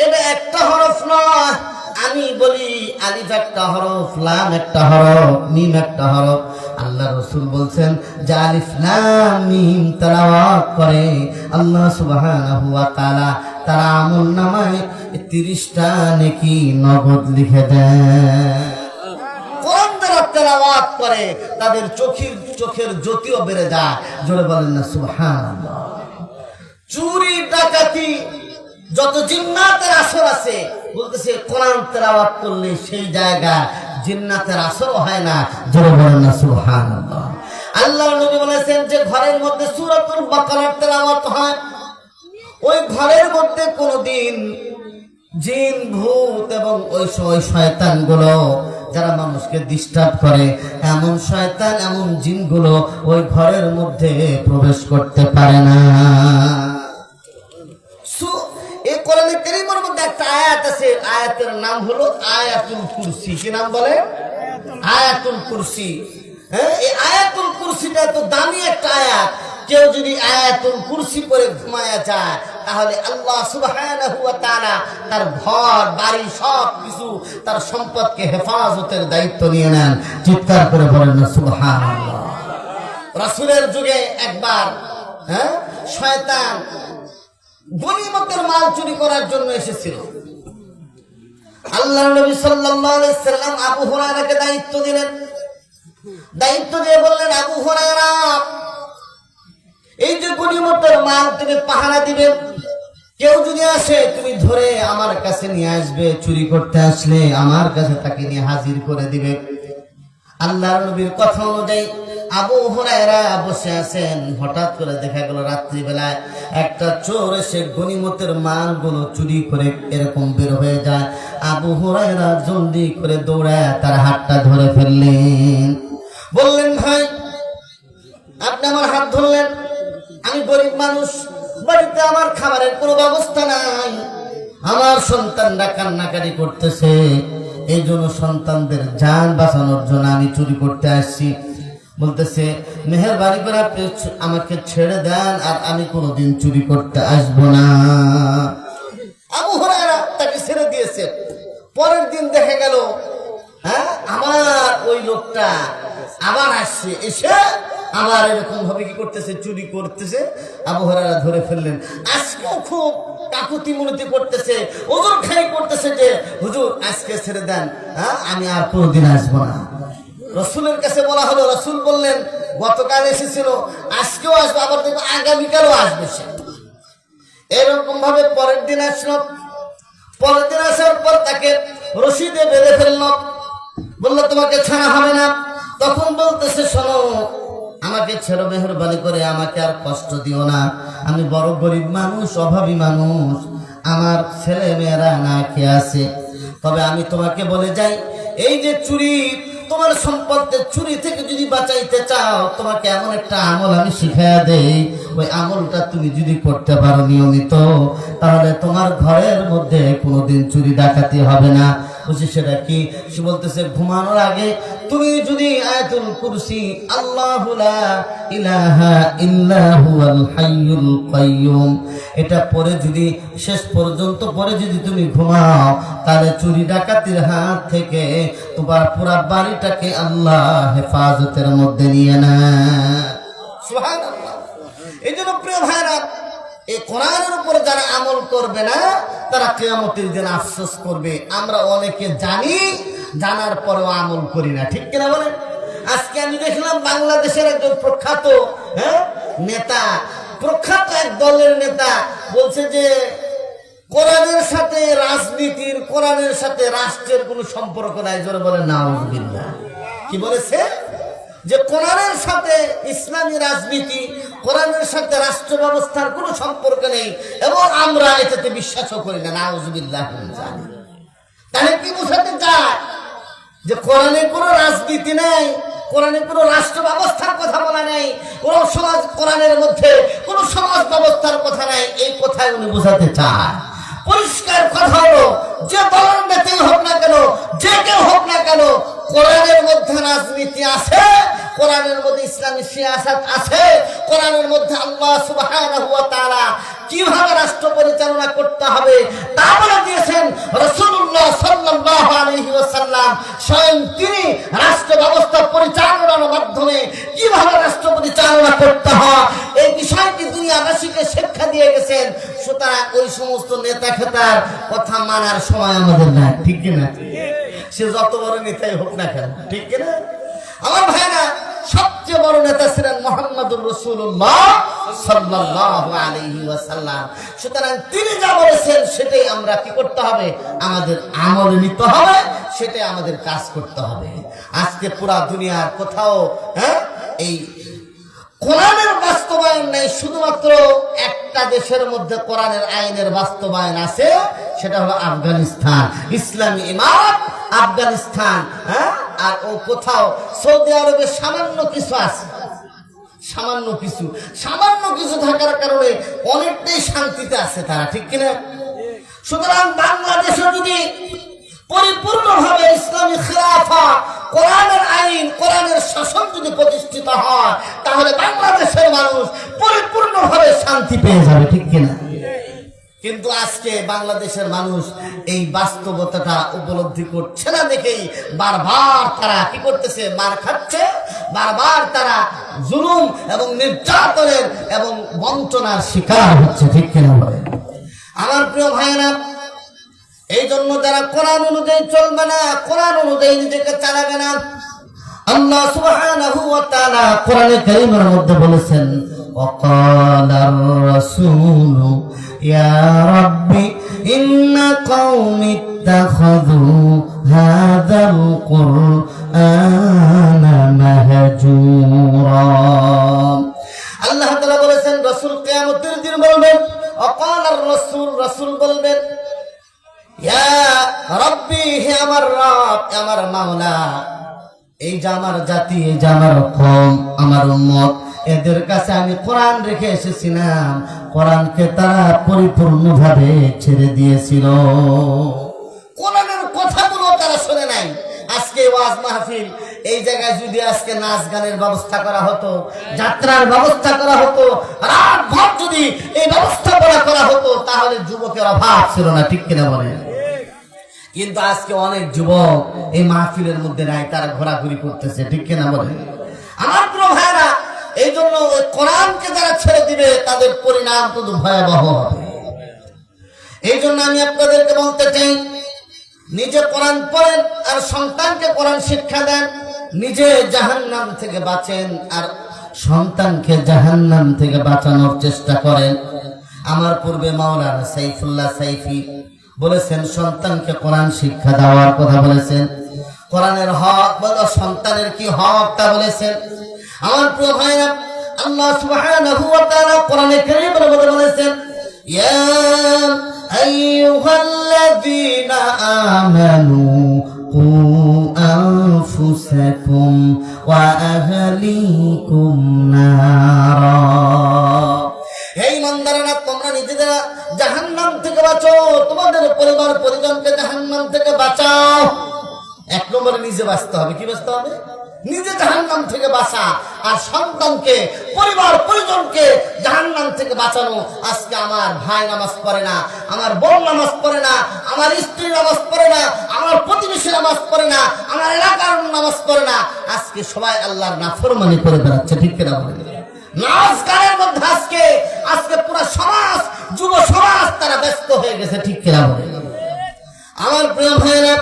এটা একটা হরফ নয়। আমি বলি আলিফ একটা হরফ, লাম একটা হরফ, মিম একটা হরফ। আল্লাহ রাসূল বলেন যে আলিফ লাম মিম তেলাওয়াত করে আল্লাহ সুবহানাহু ওয়া তাআলা তার আমলনামায় 30টা নেকি নগদ লিখে দেন। কোরআন যারা তেলাওয়াত করে তাদের চোখের জ্যোতিও বেড়ে যায়। জোরে বলেন না সুবহানাল্লাহ। চুরি ডাকাতি যত জিন্নাতের আসর আছে বলতেছে কোরআন তেলাওয়াত করলে সেই জায়গা জিন্নাতের আসর হয় না। জোরে বলেন না সুবহানাল্লাহ। আল্লাহর নবী বলেছেন যে ঘরের মধ্যে সূরাতুল বাকারার তেলাওয়াত হয়, ওই ঘরের মধ্যে কোনদিন জিন ভূত এবং ওই শয়তানগুলো যারা মানুষকে ডিস্টার্ব করে এমন শয়তান এমন জিনগুলো ওই ঘরের মধ্যে প্রবেশ করতে পারে না। এই কোরআনে কারীমের মধ্যে একটা আয়াত আছে, আয়াতের নাম হলো আয়াতুল কুরসি। কি নাম বলে? আয়াতুল কুরসি। হ্যাঁ, এই আয়াতুল কুরসিটা তো দামি একটা আয়াত। কেউ যদি আয়াতুল কুরসি পড়ে ঘুমায়া যায় তাহলে আল্লাহ সুবহানাহু ওয়া তাআলা তার ঘর বাড়ি সব কিছু তার সম্পদকে হেফাজতের দায়িত্ব নিয়ে নেন। চিৎকার করে বলেন না সুবহানাল্লাহ। রাসূলের যুগে একবার শয়তান গনিমতের মাল চুরি করার জন্য এসেছিল। আল্লাহর নবী সাল্লাল্লাহু আলাইহি সাল্লাম আবু হুরায়রাকে দায়িত্ব দিলেন। দায়িত্ব দিয়ে বললেন, আবু হুরায়রা এই যে গনিমতের মাল তুমি পাহারা দিবে, কেউ যদি আসে তুমি ধরে আমার কাছে নিয়ে আসবে, চুরি করতে আসলে আমার কাছে তাকে নিয়ে হাজির করে দিবে। আল্লাহর নবীর কথা অনুযায়ী আবু হুরায়রা বসে আছেন। হঠাৎ করে দেখা গেল রাত্রিবেলায় একটা চোর এসে গনিমতের মালগুলো চুরি করে এরকম বের হয়ে যায়। আবু হুরায়রা জলদি করে দৌড়ায় তার হাতটা ধরে ফেললেন। বললেন, ভাই আপনি আমার হাত ধরলেন, আমি গরিব মানুষ, বাড়িতে আমার খাবারের কোনো ব্যবস্থা নাই, আমার সন্তানরা কান্নাকাটি করতেছে, এই জন্য সন্তানদের জান বাঁচানোর জন্য আমি চুরি করতে আসছি। বলতেছে, মেহেরবানি করে আপনি আমাকে ছেড়ে দেন, আর আমি কোনোদিন চুরি করতে আসবো না। আবু হুরায়রা তাকে ছেড়ে দিয়েছে। পরের দিন দেখা গেল আমার ওই লোকটা আবার আসছে, এসে আবার এরকম ভাবে কি করতেছে, চুরি করতেছে। আবু হুরায়রা ধরে ফেললেন। আজকেও খুব কাকুতি মিনতি করতেছে, ওজোর খাই করতেছে যে হুজুর আজকে ছেড়ে দেন, আমি আর কোনোদিন আসবো না। রাসূলের কাছে বলা হলো, রাসূল বললেন গতকাল এসেছিল, আজকেও আসবে, আবার দেখবো আগামীকালও আসবে সে। এরকম ভাবে পরের দিন আসলো। পরের দিন আসার পর তাকে রশিদে বেঁধে ফেললো। বললো তোমাকে ছাড়া হবে না। তখন বলতেছে, শোনো আমাকে ছেড়ো, মেহেরবানি করে আমাকে আর কষ্ট দিও না, আমি বড় গরিব মানুষ, অভাবী মানুষ, আমার ছেলে মেয়েরা না খেয়ে আছে। তবে আমি তোমাকে বলে যাই, এই যে চুরি, তোমার সম্পদের চুরি থেকে যদি বাঁচাইতে চাও, তোমাকে এমন একটা আমল আমি শিখাইয়া দেই, ওই আমলটা তুমি যদি করতে পারো নিয়মিত, তাহলে তোমার ঘরের মধ্যে কোনোদিন চুরি ডাকাতি হবে না। বুঝি সেটা কি? সে বলতেছে, ঘুমানোর আগে তুমি যদি আয়াতুল কুরসি আল্লাহু লা ইলাহা ইল্লা হুয়াল হাইয়ুল কাইয়ুম এটা পড়ে যদি শেষ পর্যন্ত পড়ে যদি তুমি ঘুমাও, তাহলে চুরি ডাকাতির হাত থেকে তোমার পুরো বাড়িটাকে আল্লাহ হেফাজতের মধ্যে নিয়ে নেয়। সুবহানাল্লাহ। এই জন্য প্রিয় ভাইরা, এই কোরআনের উপর যারা আমল করবে না তারা কিয়ামতের দিন আফসোস করবে। আমরা অনেকে জানি, জানার পরেও আমল করি না, ঠিক কিনা বলেন? আজকে আমি দেখলাম বাংলাদেশের একজন প্রখ্যাত নেতা, প্রখ্যাত এক দলের নেতা বলছে যে কোরআনের সাথে রাজনীতির, কোরআনের সাথে রাষ্ট্রের কোনো সম্পর্ক নাই। জোরে বলে নাউজুবিল্লাহ। কি বলেছে? যে কোরআনের সাথে ইসলামী রাজনীতি, কোরআনের সাথে রাষ্ট্র ব্যবস্থার কোনো সম্পর্ক নেই এবং আমরা এটাতে বিশ্বাসও করি না। নাউজুবিল্লাহ। তাহলে কি বোঝাতে চায়? যে কোরআনে কোনো রাজনীতি নেই, কোরআনে কোনো রাষ্ট্র ব্যবস্থার কথা বলা নেই, কোন সমাজ, কোরআনের মধ্যে কোন সমাজ ব্যবস্থার কথা নাই, এই কথাই উনি বোঝাতে চায়। পরিষ্কার কথা হলো, যে দলের নেতাই হোক না কেন, যে কেউ হোক না কেন, কোরআনের মধ্যে রাজনীতি আছে, কোরআনের মধ্যে ইসলামী সিয়াসাত আছে, কোরআনের মধ্যে আল্লাহ সুবহানাহু ওয়া তাআলা কিভাবে রাষ্ট্র পরিচালনা করতে হবে তা বলে দিয়েছেন। রাসূলুল্লাহ সাল্লাল্লাহু আলাইহি ওয়াসাল্লাম স্বয়ং তিনি রাষ্ট্র ব্যবস্থা পরিচালনার মাধ্যমে কিভাবে রাষ্ট্র পরিচালনা করতে হয় এই বিষয়টি দুনিয়াবাসীকে শিক্ষা দিয়ে গেছেন। সুতরাং ওই সমস্ত নেতা খেতার কথা মানার সময় আমাদের না, ঠিক কিনা? সে যত বড় নেতাই হোক না কেন, ঠিক কিনা? আমার ভাইরা, সবচেয়ে বড় নেতা ছিলেন মুহাম্মদুর রাসূলুল্লাহ সাল্লাল্লাহু আলাইহি ওয়াসাল্লাম। সুতরাং তিনি যা বলেছেন সেটাই আমরা কি করতে হবে? আমাদের আমলে নিতে হবে, সেটাই আমাদের কাজ করতে হবে। আজকে পুরা দুনিয়ার কোথাও এই কোরআনের বাস্তবায়ন নেই, শুধুমাত্র একটা দেশের মধ্যে কোরআনের আইনের বাস্তবায়ন আছে, সেটা হলো আফগানিস্তান। ইসলামী ইমারত আফগানিস্তান। আর ও কোথাও সৌদি আরবে সামান্য কিছু আছে, সামান্য কিছু থাকার কারণে অনেকটাই শান্তিতে আছে তারা, ঠিক কিনা? সুতরাং বাংলাদেশে যদি পরিপূর্ণভাবে ইসলামী খিলাফা, কোরআনের আইন, কোরআনের শাসন যদি প্রতিষ্ঠিত হয়, তাহলে বাংলাদেশের মানুষ পরিপূর্ণভাবে শান্তি পেয়ে যাবে, ঠিক কিনা? কিন্তু আজকে বাংলাদেশের মানুষ এই বাস্তবতাটা উপলব্ধি করছে না দেখেই বারবার তারা কি করতেছে? মার খাচ্ছে, বারবার তারা জুলুম এবং নির্যাতনের এবং বঞ্চনার শিকার হচ্ছে, ঠিক কিনা বলেন? আমার প্রিয় ভাইয়েরা, এই জন্য যারা কোরআন অনুযায়ী চলবে না, কোরআন অনুযায়ী নিজেকে চালাবে না, আল্লাহ সুবহানাহু ওয়া তাআলা কোরআনে কারীমের মধ্যে বলেছেন, ওয়াকালার রাসূলু ইয়া রাব্বি ইন্না কওমি ইত্তাখাযু হাযাল কুরআনা মাহজুরা। আল্লাহ তাআলা বলেছেন, রাসূল কিয়ামতের দিন বলবেন, ওয়াকালার রাসূল, রাসূল বলবেন, ইয়া রাব্বি, হে আমার রব, আমার মাওলা, এই যে আমার জাতি, এই যে আমার কওম, আমার উম্মত, এদের কাছে আমি কোরআন রেখে এসেছিলাম, কোরআনকে তারা পরিপূর্ণভাবে ছেড়ে দিয়েছিল, কোরআনের কথাগুলো তারা শুনে নাই। আজকে ওয়াজ মাহফিল, এই জায়গায় যদি আজকে নাচ গানের ব্যবস্থা করা হতো, যাত্রার ব্যবস্থা করা হতো, রাত ভর যদি এই ব্যবস্থা করা হতো, তাহলে যুবকের অভাব ছিল না, ঠিক কিনা বলেন? কিন্তু আজকে অনেক যুবক এই মাহফিলের মধ্যে নাই, তারা ঘোরাঘুরি করতেছে, ঠিক কিনা বলেন? আমার প্রিয় ভাইরা, এই জন্য ওই কোরআনকে যারা ছেড়ে দিবে তাদের পরিণাম কিন্তু ভয়াবহ হবে। এই জন্য আমি আপনাদেরকে বলতে চাই, নিজে কোরআন পড়েন আর সন্তানকে কোরআন শিক্ষা দেন, নিজে জাহান্নাম থেকে বাঁচেন আর সন্তানকে জাহান্নাম থেকে বাঁচানোর চেষ্টা করেন। আমার পূর্বে মাওলানা সাইফুল্লাহ সাইফি বলেছেন, সন্তানকে কোরআন শিক্ষা দেওয়ার কথা বলেছেন, কোরআনের হক বলো, সন্তানের কি হক তা বলেছেন। আমার প্রিয় ভাইরা, আল্লাহ সুবহানাহু ওয়া তাআলা কোরআনে কারীমের মধ্যে বলেছেন, ইয়া আইয়ুহাল্লাযীনা আমানু কু আনফুসাকুম ওয়া আহলিকুম নারা। হে ঈমানদারেরা, তোমরা নিজেরা জাহান্নাম থেকে বাঁচো, তোমাদের পরিবার পরিজনকে জাহান্নাম থেকে বাঁচাও। এক নম্বরে নিজে বাঁচতে হবে। কি বাঁচতে হবে? নিজে জাহান্নাম থেকে বাঁচা আর সন্তানকে, পরিবার পরিজনকে জাহান্নাম থেকে বাঁচানো। আজকে আমার ভাই নামাজ পড়ে না, আমার বোন নামাজ পড়ে না, আমার স্ত্রী নামাজ পড়ে না, আমার প্রতিবেশী নামাজ পড়ে না, আমার এলাকার নামাজ পড়ে না। আজকে সবাই আল্লাহর নাফরমানি করে বেড়াচ্ছে, ঠিক কিনা বলেন? নাচ গানের মধ্যে আজকে আজকে পুরো সমাজ, যুব সমাজ তারা ব্যস্ত হয়ে গেছে, ঠিক কিনা বলে? আমার প্রিয় ভাইরা,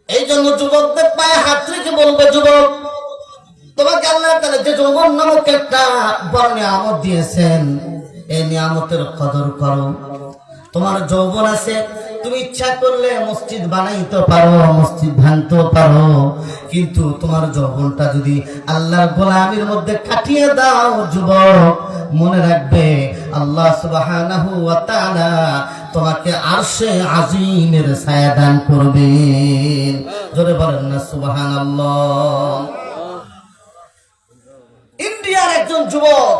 এই জন্য যুবকদের পায়ে হাত রেখে বলবে, যুবক, তোমাকে আল্লাহ তাআলা যে যৌবন নামক একটা বড় নিয়ামত দিয়েছেন, এই নিয়ামতের কদর করো। তোমার যৌবন আছে, তুমি ইচ্ছা করলে মসজিদ বানাইতে পারো, মসজিদ ভাঙতে পারো, কিন্তু তোমার যৌবনটা যদি আল্লাহর গোলামির মধ্যে কাটিয়ে দাও যুবক, মনে রাখবে আল্লাহ সুবহানাহু ওয়া তাআলা তোমাকে আরশে আজিমের ছায়া দান করবেন। জোরে বলেন না সুবহানাল্লাহ। ইন্ডিয়ার একজন যুবক,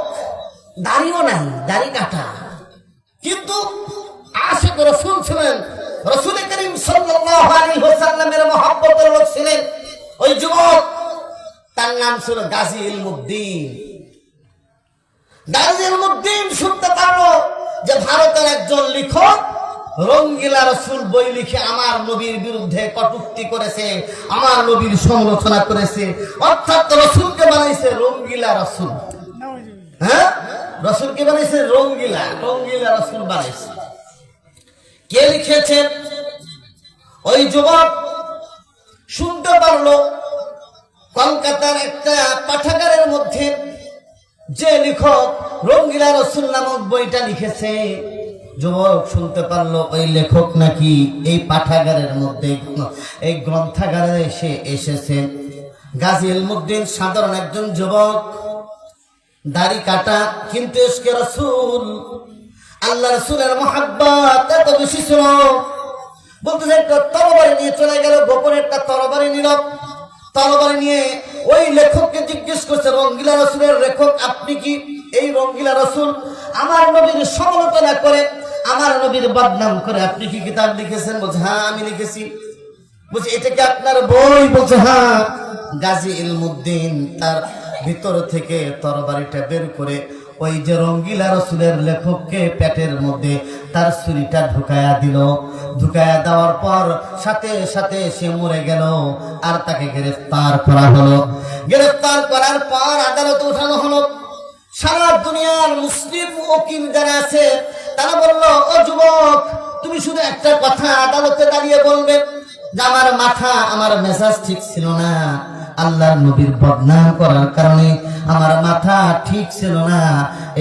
দাড়িও নাই, দাড়ি কাটা, কিন্তু আশিক রাসূল ছিলেন, রাসূল করিম সাল্লাল্লাহু আলাইহি ওয়াসাল্লামের মহব্বতের লোক ছিলেন। ওই যুবক, তার নাম ছিল গাজী ইলমুদ্দিন। গাজী ইলমুদ্দিন শুনতে পারলো যে ভারতের একজন লেখক রঙ্গিলা রসুল বই লিখে আমার নবীর বিরুদ্ধে কটূক্তি করেছে, আমার নবীর সমালোচনা করেছে, অর্থাৎ রসুলকে বানাইছে রঙ্গিলা রসুল। হ্যাঁ, রসুলকে বানাইছে রঙ্গিলা, রঙ্গিলা রসুল বানাইছে। কে লিখেছে? ওই যুবক শুনতে পারলো কলকাতার একটা পাঠাগারের মধ্যে যে লেখক রঙ্গিলা রসুল নামক বইটা লিখেছে, যুবক শুনতে পারলো ওই লেখক নাকি এই পাঠাগারের মধ্যে, এই গ্রন্থাগারে এসেছে। গাজী ইলমুদ্দিন সাধারণ একজন যুবক, দাড়ি কাটা, কিন্তু ইশকে রাসূল, আল্লাহ রাসূলের মহব্বত এত বেশি ছিল, বলতেছে একটা তরবারি নিয়ে চলে গেল, গোপনে একটা তরবারি নিল, তরবারি নিয়ে ওই লেখককে জিজ্ঞেস করছে, রঙ্গিলা রসুলের লেখক আপনি কি? এই রঙ্গিলা রসুল আমার নবীর সমালোচনা করে, আমার নবীর বদনাম করে, আপনি কি কিতাব লিখেছেন? বলছে হ্যাঁ আমি লিখেছি। বলছে এটা কি আপনার বই? বলছে হ্যাঁ। গাজী ইলমুদ্দিন তার ভিতর থেকে তরবারিটা বের করে ওই যে রঙ্গিলা রসুলের লেখককে পেটের মধ্যে তার ছুরিটা ঢুকায়া দিল। ঢুকায়া দেওয়ার পর সাথে সাথে সে মরে গেল, আর তাকে গ্রেফতার করা হলো। গ্রেফতার করার পর আদালতে উঠানো হলো। সারা দুনিয়ার মুসলিম ওকিল যারা আছে তারা বলল, ও যুবক, তুমি শুধু একটা কথা আদালতে দাঁড়িয়ে বলবে যে আমার মাথা, আমার মেজাজ ঠিক ছিল না, আল্লাহর নবীর বদনাম করার কারণে আমার মাথা ঠিক ছিল না,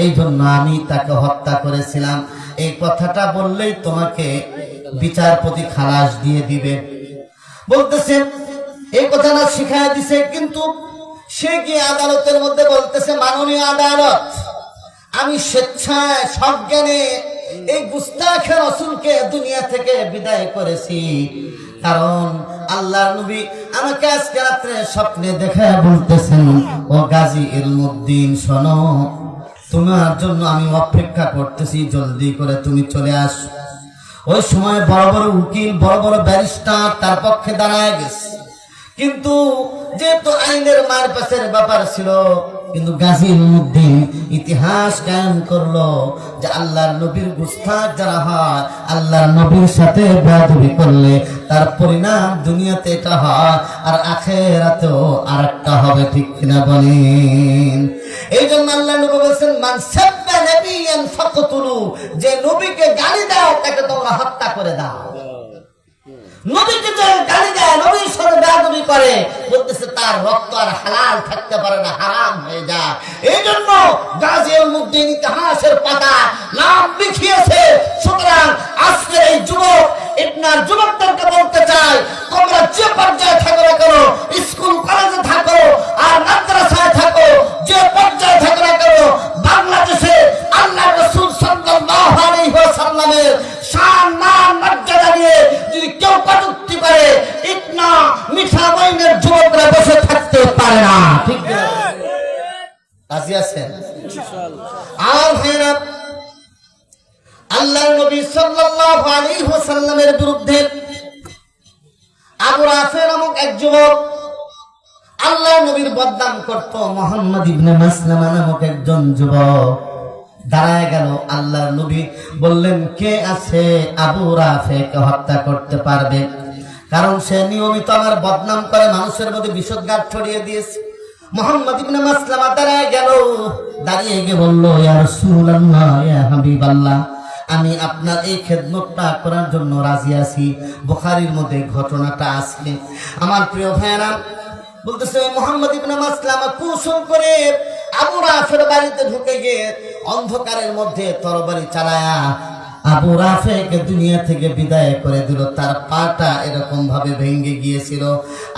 এই জন্য আমি তাকে হত্যা করেছিলাম। এই কথাটা বললেই তোমাকে বিচারপতি খালাস দিয়ে দিবে। বলতেছে এই কথাটা শিখায় দিছে, কিন্তু সে গিয়ে আদালতের মধ্যে বলতেছে, মাননীয় আদালত, আমি স্বেচ্ছায় সজ্ঞানে এই গুস্তাখে রাসূলকে দুনিয়া থেকে বিদায় করেছি, কারণ আল্লাহর নবী আমাকে আজকে রাত্রে স্বপ্নে দেখা বলতেছেন, ও গাজী ইলমুদ্দিন শোনো, তোমার জন্য আমি অপেক্ষা করতেছি, জলদি করে তুমি চলে আসো। ওই সময় বড় বড় উকিল, বড় বড় ব্যারিস্টার তার পক্ষে দাঁড়ায় গেছে, কিন্তু যেহেতু আইনের মারপ্যাচের ব্যাপার ছিল, কিন্তু গাজী ইলমুদ্দিন ইতিহাস কায়েম করলো যে আল্লাহর নবীর গুস্তাখ যারা হয়, আল্লাহর নবীর সাথে বেয়াদবি করলে তার পরিণাম দুনিয়াতে এটা হয়, আর আখিরাতেও আরেকটা হবে, ঠিক কিনা বলেন? এই জন্য আল্লাহ নবী বলেছেন, মান সাব্বা নাবিয়ান ফাকতুলু, যে নবীকে গালি দাও তাকে তোমরা হত্যা করে দাও। নবীকে যে গালি দেয়, নবীর সাথে বেয়াদবি করে, বলতেছে তার রক্ত আর হালাল থাকতে পারে না, হারাম হয়ে যায়। এই জন্য গাজী ইলমুদ্দিন ইতিহাসের পাতা নাম লিখিয়েছে। সুতরাং আজকের এই যুবক, আপনার যুবকদেরকে বলতে চাই, তোমরা যে পর্যায়ে থাকো না কেন, স্কুল কলেজে থাকো আর মাদ্রাসায় থাকো, যে পর্যায়ে থাকো না কেন, বাংলাদেশে আল্লাহ রাসূল সাল্লাল্লাহু আলাইহি ওয়াসাল্লামের শান মান মর্যাদা নিয়ে যদি কেউ কটূক্তি করে, ইতনা মিঠা মাইনের যুবকরা বসে থাকতে পারে না, ঠিক না? রাজি আছেন? আর ভাইরা, আল্লাহর নবী সাল্লাল্লাহু আলাইহি ওয়াসাল্লামের বিরুদ্ধে আবু রাফি নামক এক যুবক আল্লাহর নবীর বদনাম করত। মুহাম্মদ ইবনে মাসলামা নামক একজন যুবক দাঁড়ায় গেল। আল্লাহর নবী বললেন, কে আছে আবু রাফিকে হত্যা করতে পারবে? কারণ সে নিয়মিত আমার বদনাম করে, মানুষের মধ্যে বিষোদ্গার ছড়িয়ে দিয়েছে। মুহাম্মদ ইবনে মাসলামা দাঁড়ায় গেল, দাঁড়িয়ে গিয়ে বলল, ইয়া রাসূলুল্লাহ, ইয়া হাবিবাল্লাহ, আমি আপনার এই খেদমতটা করার জন্য রাজি আছি। বুখারীর মধ্যে ঘটনাটা আছে। আমার প্রিয় ভাইরা, বলতেছে মুহাম্মদ ইবনে মাসলামা কৌশল করে আবু রাফের বাড়িতে ঢুকে গিয়ে অন্ধকারের মধ্যে তরবারি চালায়া আবু রাফেকে দুনিয়া থেকে বিদায় করে দিল। তার পাটা এরকম ভাবে ভেঙে গিয়েছিল।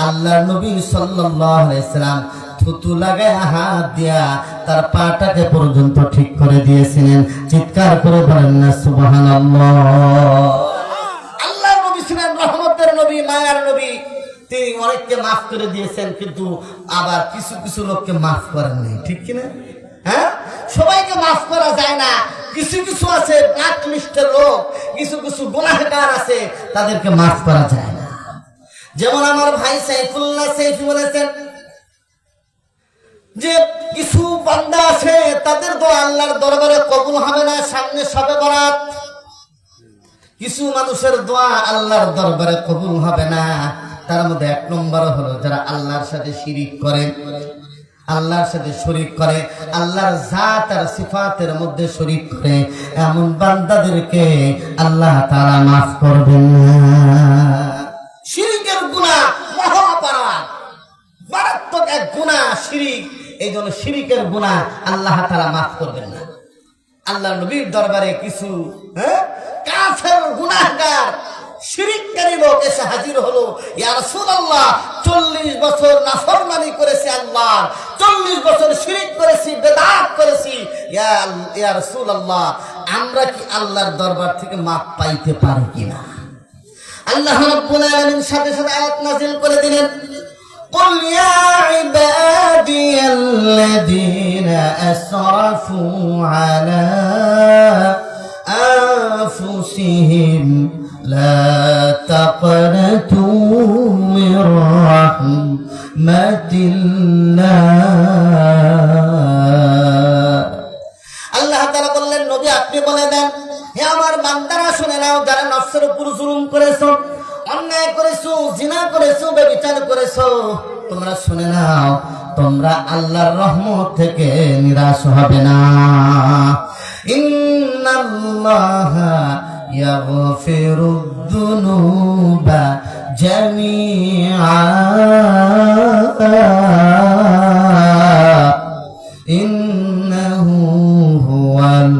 আল্লাহর নবী সাল্লাল্লাহু আলাইহি সাল্লাম থুতু লাগায় হাত দিয়া তার পাটাকে পর্যন্ত ঠিক করে দিয়েছিলেন। চিৎকার করে বলেন না সুবহানাল্লাহ। আল্লাহর নবী ছিলেন রহমতের নবী, মায়ার নবী। তিনি অনেককে মাফ করে দিয়েছেন, কিন্তু আবার কিছু কিছু লোককে মাফ করেন নাই, ঠিক কিনা? হ্যাঁ, সবাইকে মাফ করা যায় না। কিছু কিছু আছে ব্ল্যাক লিস্টের লোক, কিছু কিছু গুনাহগার আছে, তাদেরকে মাফ করা যায় না। যেমন আমার ভাই সাইফুল্লাহ সাইফি বলেছেন যে কিছু বান্দা আছে তাদের দোয়া আল্লাহর দরবারে কবুল হবে না সামনে শবে বরাত। কিছু মানুষের দোয়া আল্লাহর দরবারে কবুল হবে না। তার মধ্যে এক নম্বর হলো যারা আল্লাহর সাথে শিরিক করে, আল্লাহর সাথে শরীক করে, আল্লাহর জাত আর সিফাতের মধ্যে শরীক করে, এমন বান্দাদেরকে আল্লাহ তাআলা মাফ করবেন না। শিরিকের গুনাহ মহাপাপ, মারাত্মক এক গুনাহ শিরিক। এই জন্য শিরিকের গুনাহ আল্লাহ তাআলা মাফ করবেন না। আল্লাহর নবীর দরবারে কিছু কাফের গুনাহগার শিরিককারী লোক এসে হাজির হলো, ইয়া রাসূলুল্লাহ 40 বছর নাফরমানি করেছি আল্লাহর, 40 বছর শিরিক করেছি, বেদাত করেছি, ইয়া রাসূলুল্লাহ আমরা কি আল্লাহর দরবার থেকে মাফ পাইতে পারি কিনা? আল্লাহ রাব্বুল আলামিন সাথে সাথে আয়াত নাযিল করে দিলেন, قل يا عبادي الذين أسرفوا على أنفسهم لا تقنطوا من رحمة الله। আল্লাহ তাআলা বললেন, নবী আপনি বলে দেন, হে আমার বান্দারা শুনে নাও, যারা নফসের উপর জুলুম করেছো, অন্যায় করেছো, জিনা করেছো, ব্যভিচার করেছো, তোমরা শুনে নাও, তোমরা আল্লাহর রহমত থেকে নিরাশ হবে না। ইন্নাল্লাহা ইয়াগফিরুদ যুনুবা জামিআ ইন্নাহু হুয়াল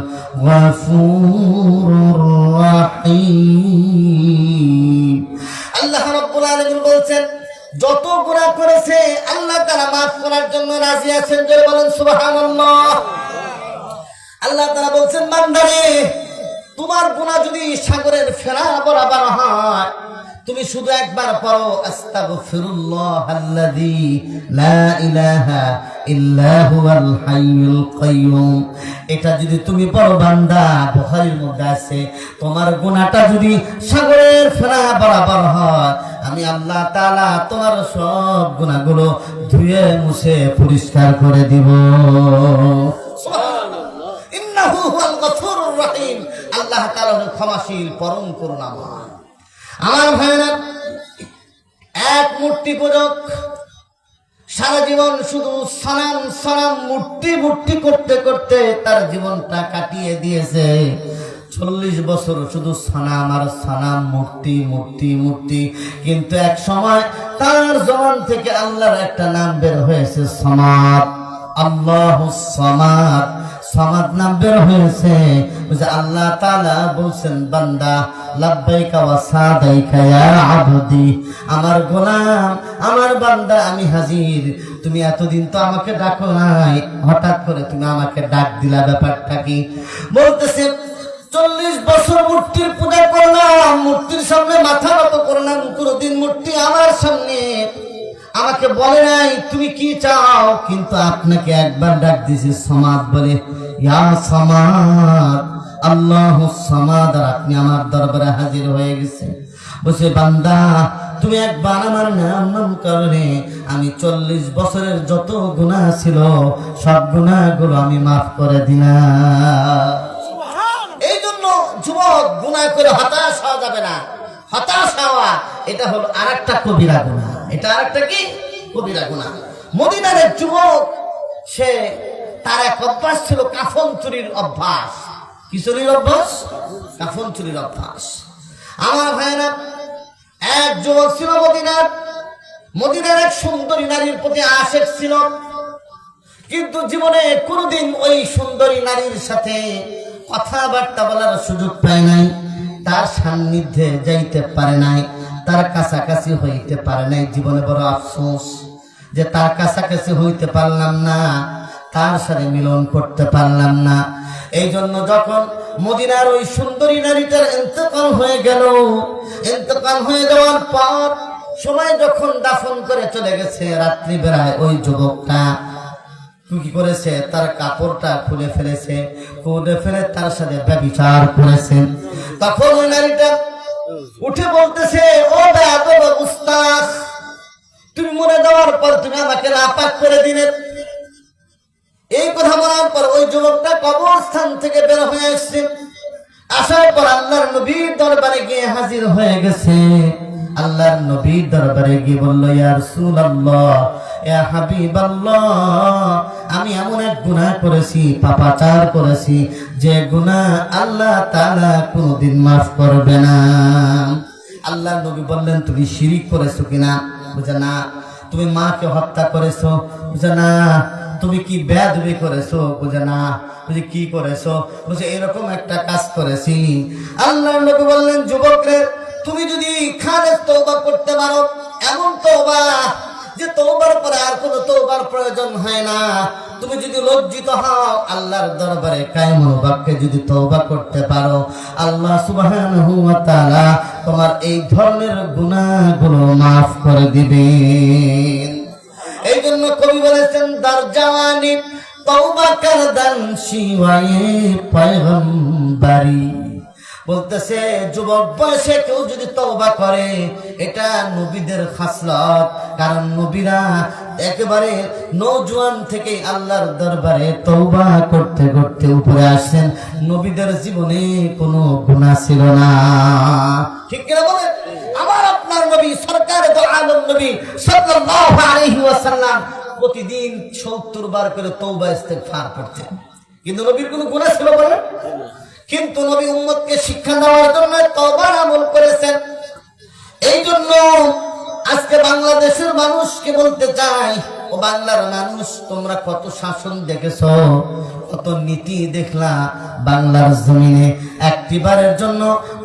গফুরুর রাহিম। আল্লাহ রাব্বুল আলামিন বলছেন, যত গুনাহ করেছে আল্লাহ তাআলা মাফ করার জন্য রাজি আছেন। জোরে বলেন সুবহানাল্লাহ। আল্লাহ তাআলা বলছেন, বান্দারে তোমার গুনাহ যদি সাগরের ফেনা বরাবর হয়, তুমি শুধু একবার পড়ো আস্তাগফিরুল্লাহাল্লাযী লা ইলাহা ইল্লা হুয়াল হাইয়ুল কাইয়্যুম। এটা যদি তুমি পড়ো বান্দা, বুখারীর মধ্যে আছে, তোমার গুনাহটা যদি সাগরের ফেনা বরাবর হয়, আমি আল্লাহ তাআলা তোমার সব গুনাহগুলো ধুয়ে মুছে পরিষ্কার করে দিব। সুবহানাল্লাহ। ইন্নাহু হুয়াল গফুরুর রহিম। আল্লাহ তাআলা ক্ষমাশীল, পরম করুণাময়। আমার ভাইরা, এক মূর্তি পূজক সারা জীবন শুধু সনাম সনাম মূর্তি মূর্তি করতে করতে তার জীবনটা কাটিয়ে দিয়েছে। 40 বছর শুধু সনাম আর সনাম, মূর্তি মূর্তি মূর্তি। কিন্তু এক সময় তার জবান থেকে আল্লাহর একটা নাম বের হয়েছে, সমাদ। আল্লাহুস সামাদ, সামাদ নাম বের হয়েছে। আল্লাহ তাআলা বলছেন, বান্দা লাব্বাইকা ওয়া সাদাইকা ইয়া আবদি, আমার গোলাম, আমার বান্দা, আমি হাজির। তুমি এতদিন তো আমাকে ডাকো নাই, হঠাৎ করে তুমি আমাকে ডাক দিলা, ব্যাপারটা কি? বলতেছে 40 বছর মূর্তির পূজা করলাম, মূর্তির সামনে মাথা নত করলাম, কোনদিন মূর্তি আমার সামনে আমাকে বলে নাই তুমি কি চাও, কিন্তু আপনাকে একবার ডাক দিয়েছি সমাদ বলে, ইয়া সমাদ, আল্লাহুস সামাদ, আর আপনি আমার দরবারে হাজির হয়ে গেছেন। বলছে, বান্দা তুমি একবার আমার নাম কারণে আমি 40 বছরের যত গুনাহ ছিল সব গুনাহগুলো আমি মাফ করে দিলাম। এই জন্য যুবক, গুনাহ করে হতাশ হওয়া যাবে না। হতাশ হওয়া এটা হলো আরেকটা কবিরা গুনাহ। এটা আরেকটা কি? কবিরা গুনাহ। মদিনার এক যুবক, সে তার এক অভ্যাস ছিল কাফন চুরির অভ্যাস। কি চুরির অভ্যাস? কাফন চুরির অভ্যাস। আমার ভাইরা, এক যুবক ছিল মদিনার এক সুন্দরী নারীর প্রতি আশেক ছিল, কিন্তু জীবনে কোনোদিন ওই সুন্দরী নারীর সাথে কথাবার্তা বলার সুযোগ পায় নাই, তার সান্নিধ্যে যাইতে পারে নাই, তার কাছাকাছি হইতে পারে নাই। জীবনে বড় আফসোস যে তার কাছাকাছি হইতে পারলাম না, তার সাথে মিলন করতে পারলাম না। এই জন্য যখন মদিনার ওই সুন্দরী নারীটার ইন্তেকাল হয়ে গেল, ইন্তেকাল হয়ে যাওয়ার পর সময় যখন দাফন করে চলে গেছে, রাত্রি বেলায় ওই যুবকটা কি করেছে? তার কাপড়টা খুলে ফেলেছে, খুলে ফেলে তার সাথে ব্যভিচার করেছে। তখন ওই নারীটা উঠে বলতেছে, ও বেয়াদব উস্তাদ, তুমি মরে যাওয়ার পর তুমি আমাকে নাপাক করে দিলে। এই কথা বলার পর ওই যুবকটা কবরস্থান থেকে বের হয়ে আসছে। আসার পর আল্লাহর নবীর দরবারে গিয়ে হাজির হয়ে গেছে। আল্লাহর নবীর দরবারে গিয়ে বলল, ইয়া রাসূলুল্লাহ, ইয়া হাবিবাল্লাহ, আমি এমন এক গুনাহ করেছি, পাপাচার করেছি, যে গুনাহ আল্লাহ তাআলা কোনদিন মাফ করবে না। আল্লাহর নবী বললেন, তুমি শিরিক করেছো কিনা? বুঝে না। তুমি মাকে হত্যা করেছো? বুঝে না। তুমি কি বেয়াদবি করেছো? বুঝে না। বুঝে কি করেছো? বুঝে এরকম একটা কাজ করেছি। আল্লাহর নবী বললেন, যুবক রে, তুমি যদি খালেস তওবা করতে পারো, এমন তওবা যে তওবার পরে আর কোনো তওবার প্রয়োজন হয় না, তুমি যদি লজ্জিত হও, আল্লাহর দরবারে কায়মুল বাক্যে যদি তওবা করতে পারো, আল্লাহ সুবহানাহু ওয়া তাআলা তোমার এই ধরনের গুনাহগুলো মাফ করে দিবেন। এই জন্য কবি বলেছেন, দার জাওয়ানি তওবা করদান শিওয়ায়ে পয়গম্বরি। বলতেছে, যুবক বয়সে কেউ যদি তওবা করে, এটা নবীদের খাসলত। কারণ নবীরা একেবারে নওজোয়ান থেকে আল্লাহর দরবারে তওবা করতে করতে উপরে আসেন। নবীদের জীবনে কোনো গুনাহ ছিল না। ঠিক কিনা বলেন? আমার আপনার নবী সরকার দো আলম নবী সাল্লাল্লাহু আলাইহি ওয়াসাল্লাম প্রতিদিন 70 বার করে তওবা ইস্তেগফার করতেন, কিন্তু নবীর কোনো গুনাহ ছিল বলে? কিন্তু নবী উম্মতকে শিক্ষা দেওয়ার জন্য তওবার আমল করেছেন। এই জন্য আজকে বাংলাদেশের মানুষকে বলতে চাই, ও বাংলার মানুষ, তোমরা কত শাসন দেখেছো, কত নীতি দেখলা বাংলার জমিনে। একটিবারের জন্য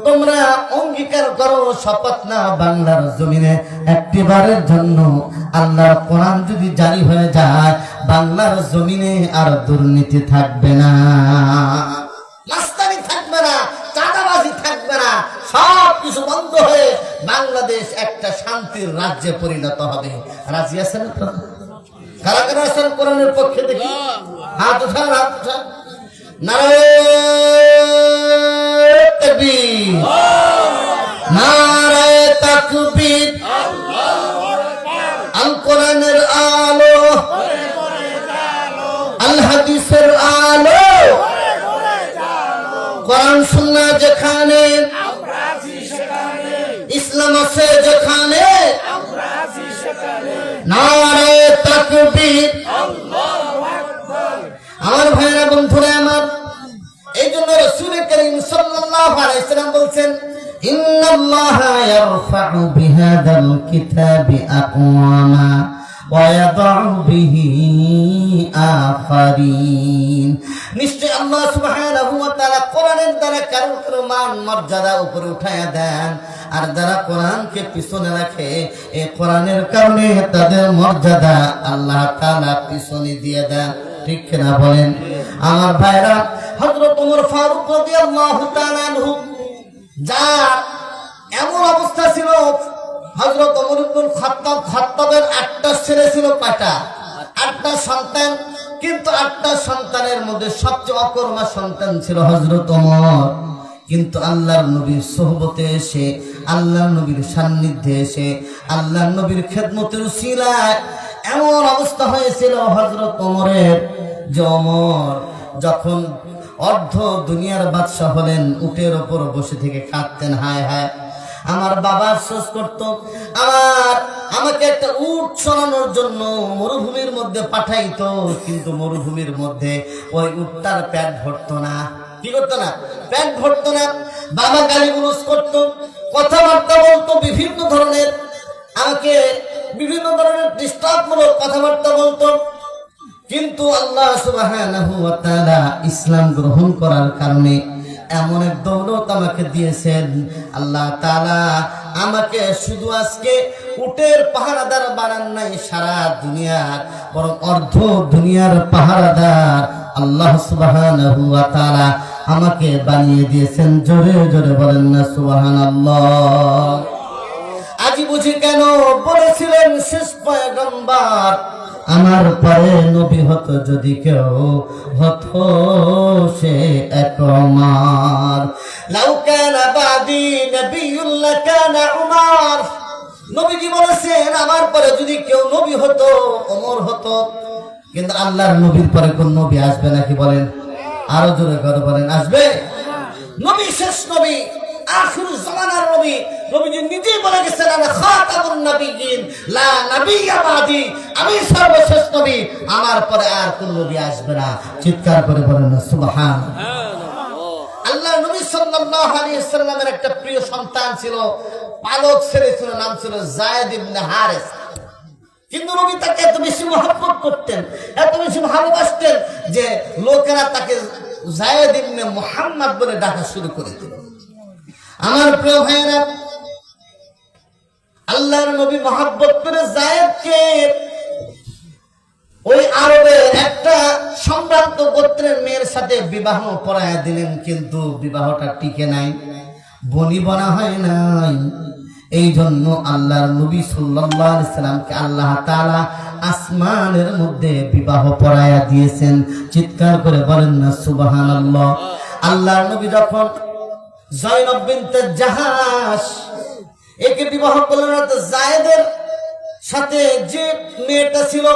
তোমরা অঙ্গীকার করো, শপথ না, বাংলার জমিনে একটিবারের জন্য আল্লাহর কোরআন যদি জারি হয়ে যায়, বাংলার জমিনে আর দুর্নীতি থাকবে না, মাস্তানি থাকবে না, চাঁদাবাজি থাকবে না, সব কিছু বন্ধ হয়ে বাংলাদেশ একটা শান্তির রাজ্যে পরিণত হবে। রাজি আছেন আপনারা? কারা কারা আছেন কোরআনের পক্ষে? দেখি হাত উঠান, হাত উঠান। নারায়ে তাকবীর, নারায়ে তাকবীর। আল কোরআনের আলো, আল হাদিসের আলো, কোরআন সুন্নাহ যেখানে, ইসলাম আছে যেখানে, নারায়ে তাকবীর। আমার ভাইরা, বন্ধুরা আমার, এই জন্য রাসূল করিম সাল্লাল্লাহু আলাইহি ওয়াসাল্লাম বলছেন, ইন্নাল্লাহা ইয়ারফা'ু বিহাদাল কিতাবি আকওয়ামা ওয়া ইয়াদা'ু বিহি আখারিন। নিশ্চয় আল্লাহ সুবহানাহু ওয়া তাআলা কোরআনের দ্বারা কারো কারো মান মর্যাদা উপরে উঠায়া দেন, আর যারা কোরআনকে পিছনে রাখে, এই কোরআনের কারণে তাদের মর্যাদা আল্লাহ তাআলা পিছনে দিয়ে দেন। ঠিক কিনা বলেন? আমার ভাইরা, হযরত ওমর ফারুক রাদিয়াল্লাহু তাআলা আনহু, যার এমন অবস্থা ছিল, হযরত ওমর ইবনে খাত্তাবের 8টা ছেলে ছিল। কয়টা? 8টা সন্তান। কিন্তু 8টা সন্তানের মধ্যে সবচেয়ে অকর্মা সন্তান ছিল হযরত ওমর। কিন্তু আল্লাহর নবীর সোহবতে এসে, আল্লাহর নবীর সান্নিধ্যে এসে, আল্লাহর নবীর খেদমতের উসিলায় এমন অবস্থা হয়েছিল হযরত ওমরের, যে ওমর যখন অর্ধ দুনিয়ার বাদশা হলেন, উটের ওপর বসে থেকে কাঁদতেন, হায় হায় আমার বাবা আফসোস করত, আমাকে একটা উট চড়ানোর জন্য মরুভূমির মধ্যে পাঠাইতো, কিন্তু মরুভূমির মধ্যে ওই উটটার পেট ভরতো না। কি করতো না? পেট ভরতো না। বাবা গালিগুলোজ করতো, কথাবার্তা বলতো বিভিন্ন ধরনের, আমাকে বিভিন্ন ধরনের ডিস্টার্বমূলক কথাবার্তা বলতো। কিন্তু আল্লাহ সুবহানাহু ওয়া তাআলা ইসলাম গ্রহণ করার কারণে এমন এক দৌলত আমাকে দিয়েছেন। আল্লাহ তাআলা আমাকে শুধু আজকে উটের পাহারাদার বানান নাই সারা দুনিয়ার, বরং অর্ধ দুনিয়ার পাহারাদার আল্লাহ সুবহানাহু ওয়া তাআলা আমাকে বানিয়ে দিয়েছেন। জোরে জোরে বলেন না সুবহানাল্লাহ। আজ বুঝি কেন বলেছিলেন শেষ পয়গম্বর আমার পরে নবী হতো যদি কেউ হতো সে এক ওমর। লাউ কানা বাদি নবিয়্যুন লাকানা উমর। নবীজি বলেছেন আমার পরে যদি কেউ নবী হতো ওমর হতো। কিন্তু আল্লাহর নবীর পরে কোন নবী আসবে নাকি বলেন? আরো জোরে করে বলেন, আসবে? নবী শেষ নবী, আখিরুজ জামানার নবী। নবীজি নিজেই বলে গেছেন আনা খাতামুন নবিয়্যিন লা নাবিয়্যা বাদি, আমি সর্বশেষ নবী, আমার পরে আর কোন নবী আসবে না। চিৎকার করে বলেন না সুবহানাল্লাহ। আল্লাহর নবী সাল্লাল্লাহু আলাইহি ওয়াসাল্লামের একটা প্রিয় সন্তান ছিল, পালক ছেলে ছিল, নাম ছিল যায়েদ ইবনে হারেস। কিন্তু নবী তাকে এত বেশি মহব্বত করতেন, এত বেশি ভালোবাসতেন যে লোকেরা তাকে যায়েদ ইবনে মুহাম্মদ বলে ডাকা শুরু করে দিল। আমার প্রিয় ভাইয়েরা, আল্লাহর নবী মহব্বত করে যায়েদকে ওই আরবের একটা সম্ভ্রান্ত গোত্রের মেয়ের সাথে বিবাহ পড়ায়া দিলেন, কিন্তু বিবাহটা টিকে নাই, বনি বনা হয় নাই। এই জন্য আল্লাহর নবী সাল্লাল্লাহু আলাইহি সাল্লামকে আল্লাহ তাআলা আসমানের মধ্যে বিবাহ পড়ায়া দিয়েছেন। চিৎকার করে বলেন না সুবহানাল্লাহ। আল্লাহর নবী যখন জয়নব বিনতে জাহাশ একে বিবাহ করলেন, তো যায়েদের সাথে যে মেয়েটা ছিল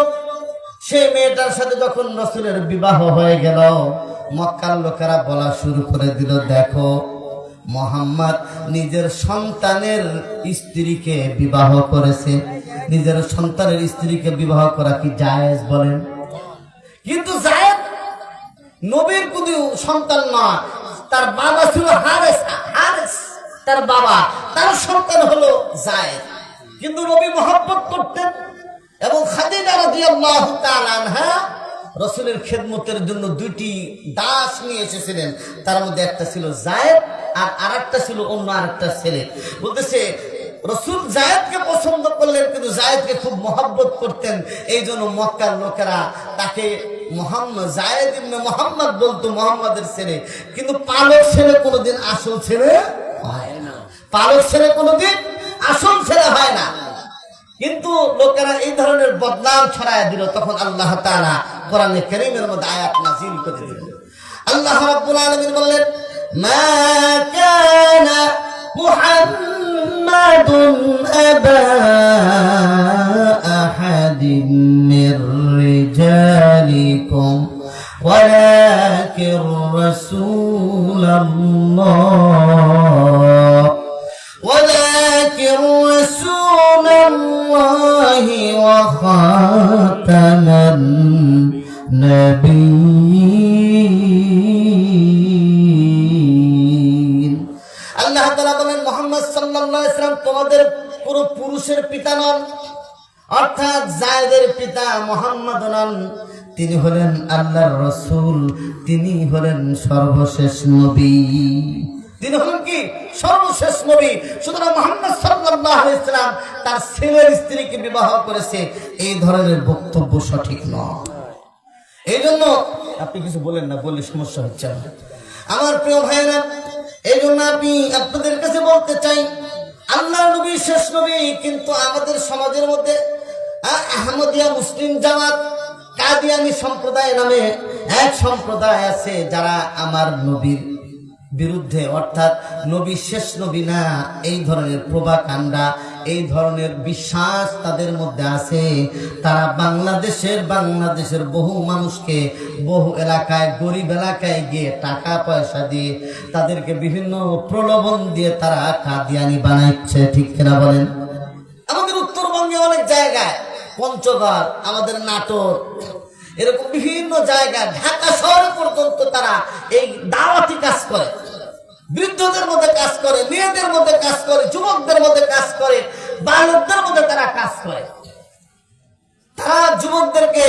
সেই মেয়েটার সাথে যখন রাসূলের বিবাহ হয়ে গেল, মক্কার লোকেরা বলা শুরু করে দিল, দেখো মুহাম্মদ নিজের সন্তানের স্ত্রীকে বিবাহ করেছে। নিজের সন্তানের স্ত্রীকে বিবাহ করা কি জায়েজ বলেন? কিন্তু যায়েদ নবীর কোনো সন্তান নয়, তার বাবা ছিল হারেস, তার বাবা, তার সন্তান হলো যায়েদ। কিন্তু নবী মহব্বত করতেন এবং খাদিজা রাদিয়াল্লাহু তাআলা আনহা রাসূলের খেদমতের জন্য দুইটি দাস নিয়ে এসেছিলেন। তার মধ্যে একটা ছিল যায়েদ আর আরেকটা ছিল অন্য আরেকটা ছেলে। বলতেছে রাসূল যায়েদকে পছন্দ করলেন, কিন্তু যায়েদকে খুব মহব্বত করতেন। এই জন্য মক্কার লোকেরা তাকে মুহাম্মদ, যায়েদ ইবনে মুহাম্মদ বলতো, মুহাম্মাদের ছেলে। কিন্তু পালক ছেলে কোনোদিন আসল ছেলে হয় না, পালক ছেলে কোনোদিন আসল ছেলে হয় না। কিন্তু লোকেরা এই ধরনের বদনাম ছড়ায় দিল। তখন আল্লাহ তাআলা কোরআনে কারীমের মধ্যে আয়াত নাযিল করে দিলেন। আল্লাহ রাব্বুল আলামিন বললেন, মা কানা মুহাম্মাদুন আবা আহাদিন মির রিজালিকুম ওয়ালাকিন রাসূলুল্লাহ وخاتم النبيين। আল্লাহ তাআলা বলেন, মুহাম্মদ সাল্লাল্লাহু আলাইহি ওয়াসাল্লাম তোমাদের পুরো পুরুষের পিতা নন, অর্থাৎ যায়েদের পিতা মুহাম্মদ নন। তিনি হলেন আল্লাহর রাসূল, তিনি হলেন সর্বশেষ নবী। তিনি হলেন কি? সর্বশেষ নবী। সুতরাং মুহাম্মদ সাল্লাল্লাহু আলাইহি ওয়াসাল্লাম তার ছেলের স্ত্রীকে বিবাহ করেছে, এই ধরনের বক্তব্য সঠিক নয়। এই জন্য আপনি কিছু বলেন না, বললে সমস্যা হচ্ছে আমার প্রিয় ভাইয়েরা। এই জন্য আমি আপনাদের কাছে বলতে চাই, আল্লাহ নবী শেষ নবী, কিন্তু আমাদের সমাজের মধ্যে আহমদিয়া মুসলিম জামাত কাদিয়ানী সম্প্রদায় নামে এক সম্প্রদায় আছে, যারা আমার নবীর বিরুদ্ধে, অর্থাৎ নবী শেষ নবী না, এই ধরনের প্রোপাগান্ডা, এই ধরনের বিশ্বাস তাদের মধ্যে আছে। তারা বাংলাদেশের বহু মানুষকে বহু এলাকায়, গরিব এলাকায় গিয়ে টাকা পয়সা দিয়ে তাদেরকে বিভিন্ন প্রলোভন দিয়ে তারা কাদিয়ানি বানাচ্ছে। ঠিক কিনা বলেন? আমাদের উত্তরবঙ্গে অনেক জায়গায়, পঞ্চগড়, আমাদের নাটোর, এরকম বিভিন্ন জায়গায়, ঢাকা শহরে পর্যন্ত তারা এই দাওয়াতি কাজ করে। বৃদ্ধদের মধ্যে কাজ করে, মেয়েদের মধ্যে কাজ করে, যুবকদের মধ্যে কাজ করে, বালকদের মধ্যে তারা কাজ করে। তারা যুবকদেরকে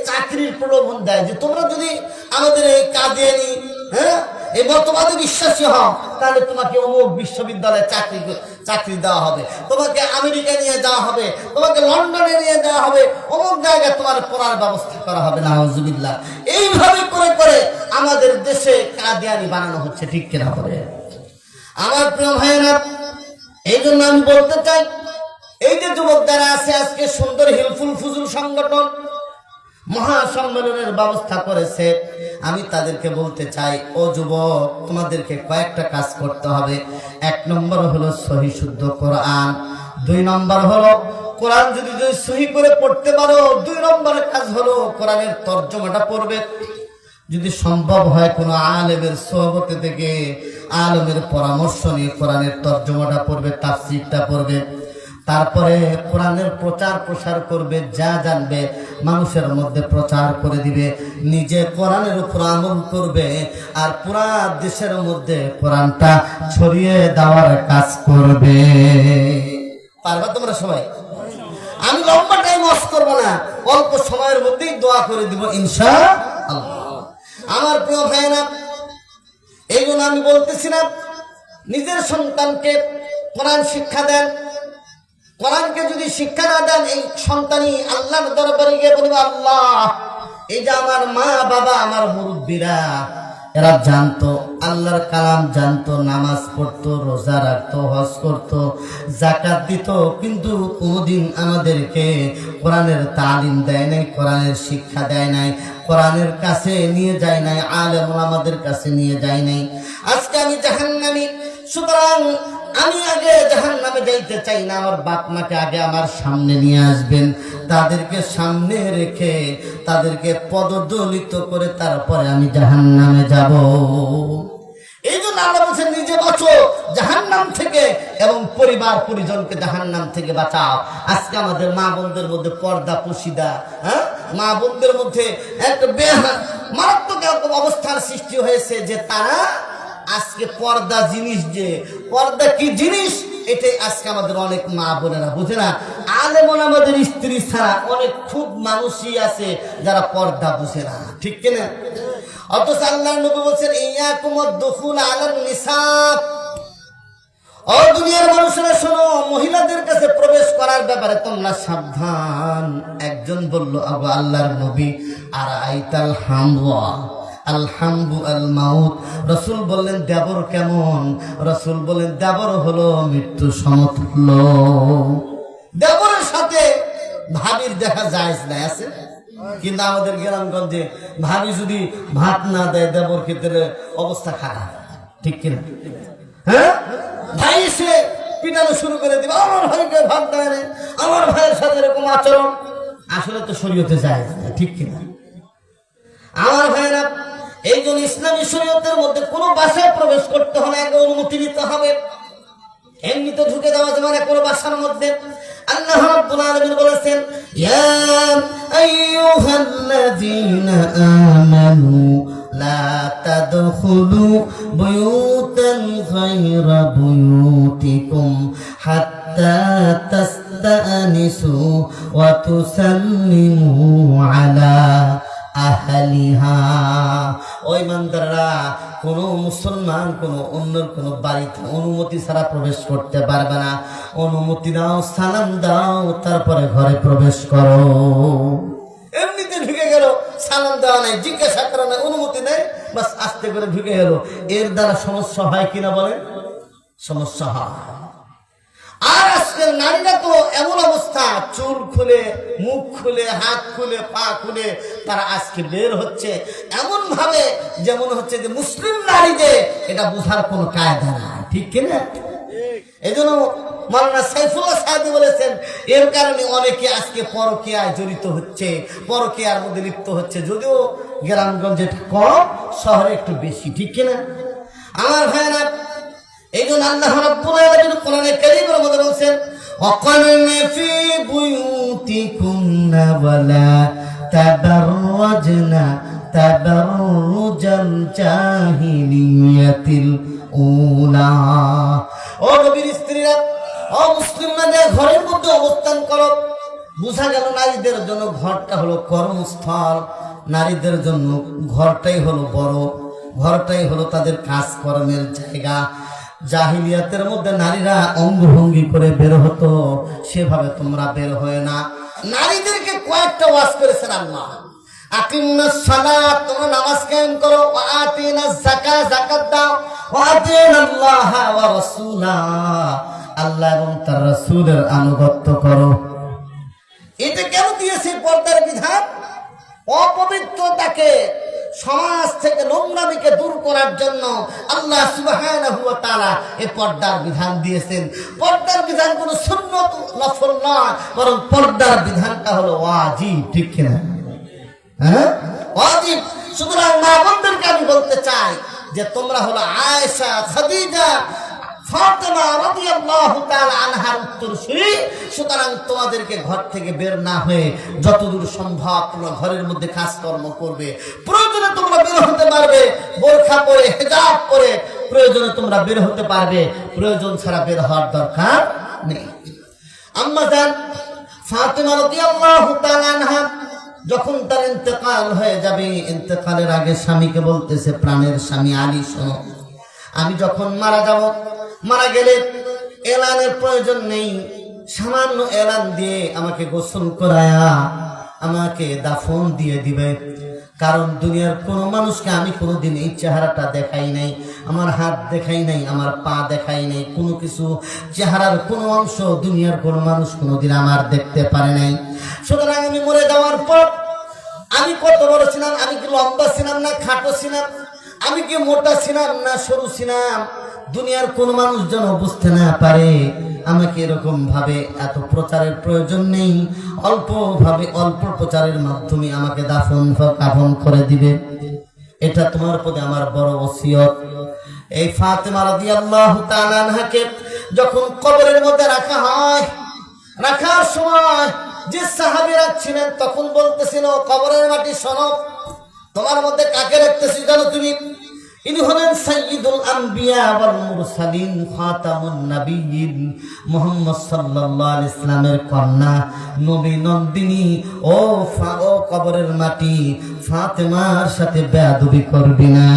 চাকরির প্রলোভন দেয় যে তোমরা যদি আমাদের এই কাদিয়ানি এই মতবাদে বিশ্বাসী হও তাহলে তোমাকে অমুক বিশ্ববিদ্যালয়ে চাকরি দেওয়া হবে, তোমাকে আমেরিকা নিয়ে যাওয়া হবে, তোমাকে লন্ডনে নিয়ে যাওয়া হবে, অমুক জায়গায় তোমার পড়ার ব্যবস্থা করা হবে। নাউজুবিল্লাহ। এইভাবে করে করে আমাদের দেশে কাদিয়ানি বানানো হচ্ছে, ঠিক কিনা বলে? আমার প্রিয় ভাইয়েরা, এই জন্য আমি বলতে চাই, এই যে যুবক যারা আছে আজকে সুন্দর হিলফুল ফুজুল সংগঠন মহাসম্মেলনের ব্যবস্থা করেছে, আমি তাদেরকে বলতে চাই, ও যুবক, তোমাদেরকে কয়েকটা কাজ করতে হবে। 1 নম্বর হলো সহি শুদ্ধ কোরআন। 2 নম্বর হলো কোরআন যদি সহি করে পড়তে পারো, 2 নম্বরের কাজ হলো কোরআনের তর্জমাটা পড়বে। যদি সম্ভব হয় কোনো আলেমের সোহবতে থেকে আলেমের পরামর্শ নিয়ে কোরআনের তর্জমাটা পড়বে, তাফসীরটা পড়বে। তারপরে কোরআনের প্রচার প্রসার করবে, যা জানবে মানুষের মধ্যে প্রচার করে দিবে, নিজে কোরআনের উপর আমল করবে, আর পুরা দেশের মধ্যে কোরআনটা ছড়িয়ে দেওয়ার কাজ করবে। পারবা তোমরা সবাই? আমি লম্বা টাইম ওয়াজ করবো না, অল্প সময়ের মধ্যেই দোয়া করে দিব ইনশাআল্লাহ। আমার প্রিয় ভাইয়েরা, এই জন্য আমি বলতেছি না, নিজের সন্তানকে কোরআন শিক্ষা দেন। কোরআনকে যদি শিক্ষা না দেন, এই সন্তানই আল্লাহর দরবারে গিয়ে বলবে, আল্লাহ, এই যে আমার মা বাবা, আমার মুরব্বীরা, এরা জানতো আল্লাহর কালাম, জানতো, নামাজ পড়তো, রোজা রাখতো, হজ করতো, যাকাত দিত, কিন্তু কোনদিন আমাদেরকে কোরআনের তালিম দেয় নাই, কোরআনের শিক্ষা দেয় নাই, কোরআনের কাছে নিয়ে যায় নাই, আলেম আমাদের কাছে নিয়ে যায় নাই। আজকে আমি জাহান্নামী, সুতরাং আমি আগে জাহান্নামে যাইতে চাই না। আমার বাপ মাকে আগে আমার সামনে নিয়ে আসবেন, তাদেরকে সামনে রেখে তাদেরকে পদদলিত করে তারপরে আমি জাহান্নামে যাব। এই জন্য আল্লাহ বলছেন, নিজে বাঁচো জাহান্নাম থেকে এবং পরিবার পরিজনকে জাহান্নাম থেকে বাঁচাও। আজকে আমাদের মা বোনদের মধ্যে পর্দা পুশিদা, মা বোনদের মধ্যে একটা মারাত্মক অবস্থার সৃষ্টি হয়েছে যে তারা আজকে পর্দা জিনিস, যে পর্দা কি জিনিস, এটাই আজকে আমাদের অনেক মা বোনেরা বুঝে না। আলেমন আমাদের স্ত্রী ছাড়া অনেক খুব মানুষই আছে যারা পর্দা বুঝে না, ঠিক কিনা? অথচ আল্লাহর নবী বলছেন, ইয়াকুমুদ দুখুল আলান নিসা, ও দুনিয়ার মানুষেরা শোনো, মহিলাদের কাছে প্রবেশ করার ব্যাপারে তোমরা সাবধান। একজন বলল, আবু আল্লাহর নবী, আর আইতাল হামওয়া, আলহামদু আল মাউত। রসুল বললেন, দেবর কেমন? রসুল বললেন, দেবর হলো মৃত্যু সমতুল্য। দেবরের সাথে ভাবির দেখা জায়েজ নাই, আছে? কিন্তু আমাদের গ্রামগঞ্জে ভাবি যদি ভাত না দেয়, দেবর ক্ষেত্রে অবস্থা খারাপ, ঠিক কিনা? হ্যাঁ, ভাই এসে পিটানো শুরু করে দিবে, আমার ভাইকে ভাত দেয় না, আমার ভাইয়ের সাথে এরকম আচরণ। আসলে তো শরীয়তে জায়েজ না, ঠিক কিনা? আমার ভাইয়েরা, এই জন্য ইসলামী শরীয়তের মধ্যে কোনো বাসায় প্রবেশ করতে হলে আগে অনুমতি নিতে হবে। এমনিতে ঢুকে যাওয়া যাবে না কোনো বাসার মধ্যে। আল্লাহ রাব্বুল আলামিন বলেছেন, ইয়া আইয়ুহাল্লাযীনা আমানু লা তাদখুলু বুয়ুতান গায়রা বুয়ুতিকুম হাত্তা তাস্তানিসু ওয়া তুসাল্লিমু আলা আহলিহা। ওই ইমানদাররা, কোন মুসলমান কোন অন্যের কোন বাড়িতে অনুমতি ছাড়া প্রবেশ করতে পারবে না। অনুমতি দাও, সালাম দাও, তারপরে ঘরে প্রবেশ করো। এমনিতে ঢুকে গেল, সালাম দেওয়া নাই, জিজ্ঞাসা করা নাই, অনুমতি নেই, বাস আস্তে করে ঢুকে গেল। এর দ্বারা সমস্যা হয় কিনা বলেন? সমস্যা হয়। আর আজকের নারীরা তো এমন অবস্থা, চুল খুলে, মুখ খুলে, হাত খুলে, পা খুলে তারা আজকে বের হচ্ছে এমন ভাবে যেমন হচ্ছে যে মুসলিম নারী, যে এটা বোঝার কোন কায়দা নাই, ঠিক কিনা? এই জন্য মাওলানা সাইফুল্লাহ সাদি বলেছেন, এর কারণে অনেকে আজকে পরকীয়ায় জড়িত হচ্ছে, পরকীয়ার মধ্যে লিপ্ত হচ্ছে। যদিও গ্রামগঞ্জে কম, শহরে একটু বেশি, ঠিক কিনা? আমার ভাইয়েরা, এই জন্য আল্লাহ রাব্বুল আলামিন কোরআনে কারীমের মধ্যে বলেন, وقرن في بيوتكن ولا تبرجن تبرج الجاهلية الأولى ও নবীর স্ত্রীরা, ও মুসলিমরা, ঘরের মধ্যে অবস্থান করো। বোঝা গেল নারীদের জন্য ঘরটা হলো কর্মস্থল, নারীদের জন্য ঘরটাই হলো বড়, ঘরটাই হলো তাদের কাজকর্মের জায়গা। জাহিলিয়াতের মধ্যে নারীরা অঙ্গভঙ্গি করে বের হতো, সেভাবে তোমরা বের হয় না। নারীদেরকে কয়েকটা ওয়াজ করেছেন আল্লাহ। আকিমুস সালাত, তোমরা নামাজ কায়েম করো। ওয়া আতিনাজ যাকাত, যাকাত দাও। ওয়া আতিনাল্লাহ ওয়া রাসূলা, আল্লাহ এবং তার রাসূলের আনুগত্য করো। এটা কেন দিয়েছে পর্দার বিধান? অপবিত্রতাকে, সমাজ থেকে নোংরামিকে দূর করার জন্য আল্লাহ সুবহানাহু ওয়া তাআলা এই পর্দার বিধান দিয়েছেন। পর্দার বিধান কোনো সুন্নত নফল নয়, বরং পর্দার বিধানটা হলো ওয়াজিব, ঠিক কিনা? হ্যাঁ, ওয়াজিব। সুতরাং মা বোনদেরকে আমি বলতে চাই যে তোমরা হলো আয়েশা, খাদিজা, ফাতেমা রাদিয়াল্লাহু তাআলা আনহার উত্তরসূরি। সুতরাং তোমাদেরকে ঘর থেকে বের না হয়ে যতদূর সম্ভব তোমরা ঘরের মধ্যে কাজকর্ম করবে। প্রয়োজনে তোমরা বের হতে পারবে বোরখা পরে, হিজাব পরে, প্রয়োজনে তোমরা বের হতে পারবে, প্রয়োজন ছাড়া বের হওয়ার দরকার নেই। আম্মা জান ফাতেমা রাদিয়াল্লাহু তাআলা আনহা যখন তার ইন্তেকাল হয়ে যাবে, ইন্তেকালের আগে স্বামীকে বলতেছে, প্রাণের স্বামী আলী, শোনো, আমি যখন মারা যাব, মারা গেলে এলানের প্রয়োজন নেই, সামান্য এলান দিয়ে আমাকে গোসল করায়া আমাকে দাফন দিয়ে দিবে। কারণ দুনিয়ার কোনো মানুষকে আমি কোনোদিন এই চেহারাটা দেখাই নাই, আমার হাত দেখাই নাই, আমার পা দেখাই নাই, কোনো কিছু চেহারার কোনো অংশ দুনিয়ার কোনো মানুষ কোনোদিন আমার দেখতে পারে নাই। সুতরাং আমি মরে যাওয়ার পর আমি কত বড় ছিলাম, আমি কি লম্বা ছিলাম না খাটো ছিলাম, আমি কি মোটা ছিলাম না সরু ছিলাম, দুনিয়ার কোন মানুষ যেন বুঝতে না পারে। আমাকে এরকম ভাবে এত প্রচারের প্রয়োজন নেই, অল্প ভাবে অল্প প্রচারের মাধ্যমে আমাকে দাফন করে দিবে। এটা তোমার প্রতি আমার বড় ওসিয়ত। এই ফাতেমা রাদিয়াল্লাহু তাআলা আনহাকে যখন কবরের মধ্যে রাখা হয়, রাখার সময় যে সাহাবীরা ছিলেন তখন বলতেছিল, কবরের মাটি শোনো, তোমার মধ্যে কাকে রাখতেছি জানো তুমি? ইনি হলেন সাইয়্যিদুল আম্বিয়া ওয়াল মুরসালিন, খাতামুন নবিয়্যিন, মুহাম্মদ সাল্লাল্লাহু আলাইহি ইসলামের কন্যা, নবী নন্দিনী। ও কবরের মাটি, ফাতেমার সাথে বেয়াদবি করবি না।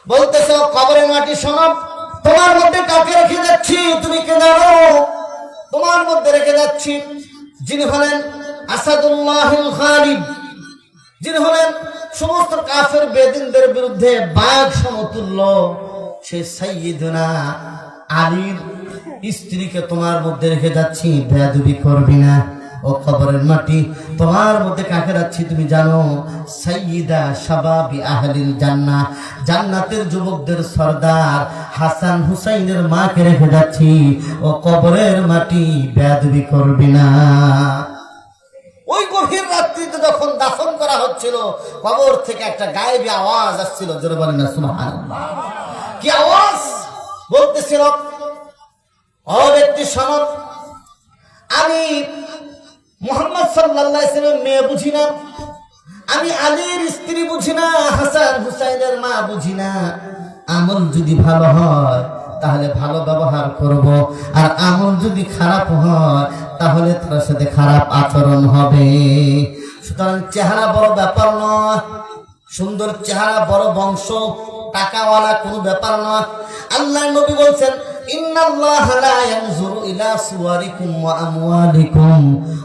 বলতেছে, কবরের মাটি শোনো, তোমার মধ্যে কাকে রেখে যাচ্ছি তুমি কে জানো? তোমার মধ্যে রেখে যাচ্ছি যিনি হলেন আসাদুল্লাহুল খালিদ, যিনি হলেন সমস্ত কাফের বেদিনদের বিরুদ্ধে বাঘ সমতুল্য, সে সাইয়্যিদুনা আলীর স্ত্রীকে তোমার মধ্যে রেখে যাচ্ছি, বেয়াদবি করবি না। ও কবরের মাটি, তোমার মধ্যে কাকে রাখছি তুমি জানো? সাইয়্যিদা শাবাবি আহলিল জান্নাহ, জান্নাতের যুবকদের সরদার হাসান হুসাইনের মাকে রেখে যাচ্ছি। ও কবরের মাটি, বেয়াদবি করবি না। ওই গভীর রাত্রিতে যখন দাফন করা হচ্ছিল, কবর থেকে একটা গায়েবী আওয়াজ আসছিল, জোরে বলেন না সুবহানাল্লাহ। কি আওয়াজ? বলতেছিল, ও ব্যক্তি শোনো, আমি মুহাম্মদ সাল্লাল্লাহু আলাইহি ওয়াসাল্লামের মেয়ে বুঝি না, আমি আলীর স্ত্রী বুঝি না, হাসান হুসাইনের মা বুঝি না। আমল যদি ভালো হয় তাহলে ভালো ব্যবহার করব, আর আমল যদি খারাপ হয় তাহলে তার সাথে খারাপ আচরণ হবে। সুতরাং চেহারা বড় ব্যাপার নয়, সুন্দর চেহারা বড় বংশ, টাকাওয়ালা কোনো ব্যাপার নয়। আল্লাহ নবী বলছেন, ইন্নাল্লাহা লা ইয়ানজুরু ইলা সুওয়ারিকুম ওয়া আমওয়ালিকুম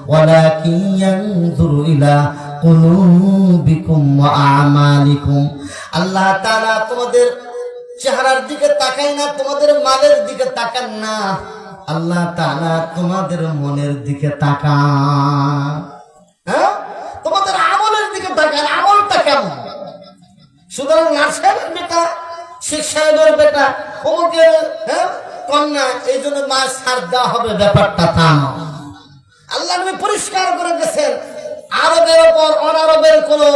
ওয়ালাকিন ইয়ানজুরু ইলা কুলুবিকুম ওয়া আমালিকুম। আল্লাহ তাআলা তোমাদের চেহারার দিকে তাকায় না, তোমাদের মালের দিকে তাকান না, আল্লাহ তাআলা তোমাদের মনের দিকে তাকান। হ্যাঁ, তোমাদের আমলের দিকে তাকান, আমলটা কেমন। সুতরাং নার্সের বেটা, শেখ সাহেবের বেটা, অমুকের কন্যা, এই জন্য মা ছাড় দেওয়া হবে, ব্যাপারটা তা নয়। আল্লাহ নবী পরিষ্কার করে গেছেন, আরবের ওপর অনারবের কোনো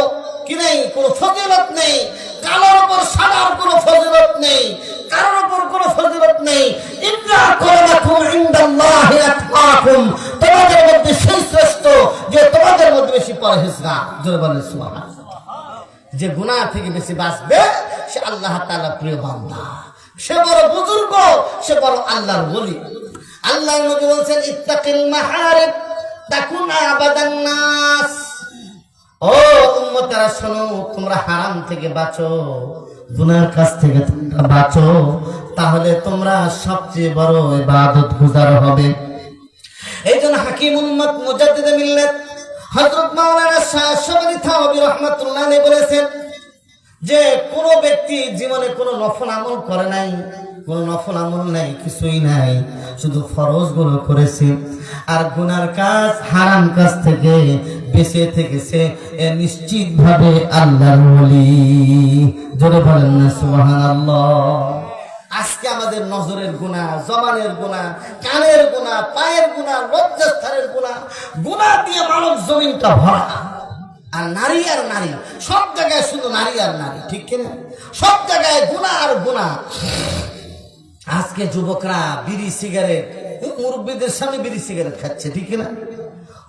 কি নেই, কোনো ফজিলত নেই, কালোর ওপর সাদার কোনো ফজিলত নেই, কারোর ওপর কোনো ফজিলত নেই। ইন্না আক্রামাকুম পরহেজগার, জোরে বলেন সুবহানাল্লাহ। যে গুনাহ থেকে বেশি বাঁচবে সে আল্লাহ তাআলার প্রিয় বান্দা, সে বড় বুজুর্গ, সে বড় আল্লাহর ওলি। আল্লাহর নবী বলেন ইত্তাকিল মাহারিব তাকুন আবাদান নাস। ও উম্মতেরা শোনো, তোমরা হারাম থেকে বাঁচো, গুনার কাছ থেকে তোমরা বাঁচো, তাহলে তোমরা সবচেয়ে বড় ইবাদত গুজার হবে। এই জন্য হাকিম উম্মত মুজাদ্দিদ মিল্লাত হযরত মাওলানা শাহ শবরী থাওয়াবী রাহমাতুল্লাহ আলাইহি বলেছেন যে কোন ব্যক্তি জীবনে কোনো নফল আমল করে নাই, কোনো নফল আমল নাই, কিছুই নাই, শুধু ফরজ গুলো করেছে আর গুনার কাজ হারাম কাজ থেকে বেঁচে থেকেছে, এ নিশ্চিত ভাবে আল্লাহর ওলি। জোরে বলেন না সুবহানাল্লাহ। আজকে আমাদের নজরের গুনাহ, জবানের গুনাহ, কানের গুনাহ, পায়ের গুনাহ, লজ্জাস্থানের গুনাহ, গুনাহ দিয়ে মানব জমিনটা ভরা। আর নারী আর নারী, সব জায়গায় শুধু নারী আর নারী, ঠিক কিনা? সব জায়গায় গুনাহ আর গুনাহ। আজকে যুবকরা বিড়ি সিগারেট, মুরব্বীদের সামনে বিড়ি সিগারেট খাচ্ছে, ঠিক কিনা?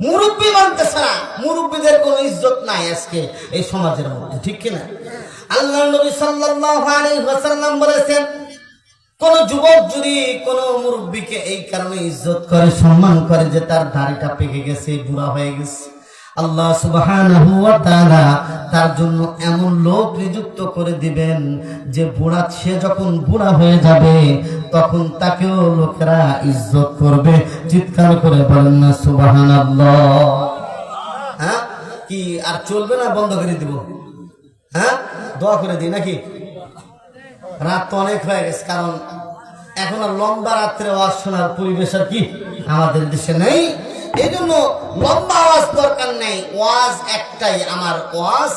মুরব্বী মানতেছে না, মুরব্বীদের কোনো ইজ্জত নাই আজকে এই সমাজের মধ্যে, ঠিক কিনা? আল্লাহর নবী সাল্লাল্লাহু আলাইহি ওয়াসাল্লাম বলেছেন, কোন যুবক যদি কোন মুরব্বীকে এই কারণে ইজ্জত করে, সম্মান করে যে তার দাড়িটা পেকে গেছে, বুড়া হয়ে গেছে, আল্লাহ সুবহানাহু ওয়া তাআলা তার জন্য এমন লোক নিযুক্ত করে দিবেন যে বুড়া, সে যখন বুড়া হয়ে যাবে তখন তাকেও লোকেরা ইজ্জত করবে। চিৎকার করে বলেন না সুবহানাল্লাহ। হ্যাঁ, কি আর চলবে না? বন্ধ করে দিব? হ্যাঁ, দোয়া করে দিই নাকি? রাত তো অনেক হয়ে গেছে, কারণ এখন আর লম্বা রাত্রে ওয়াজ শোনার পরিবেশ আর কি আমাদের দেশে নেই। এই জন্য লম্বা ওয়াজ দরকার নেই, ওয়াজ একটাই আমার ওয়াজ,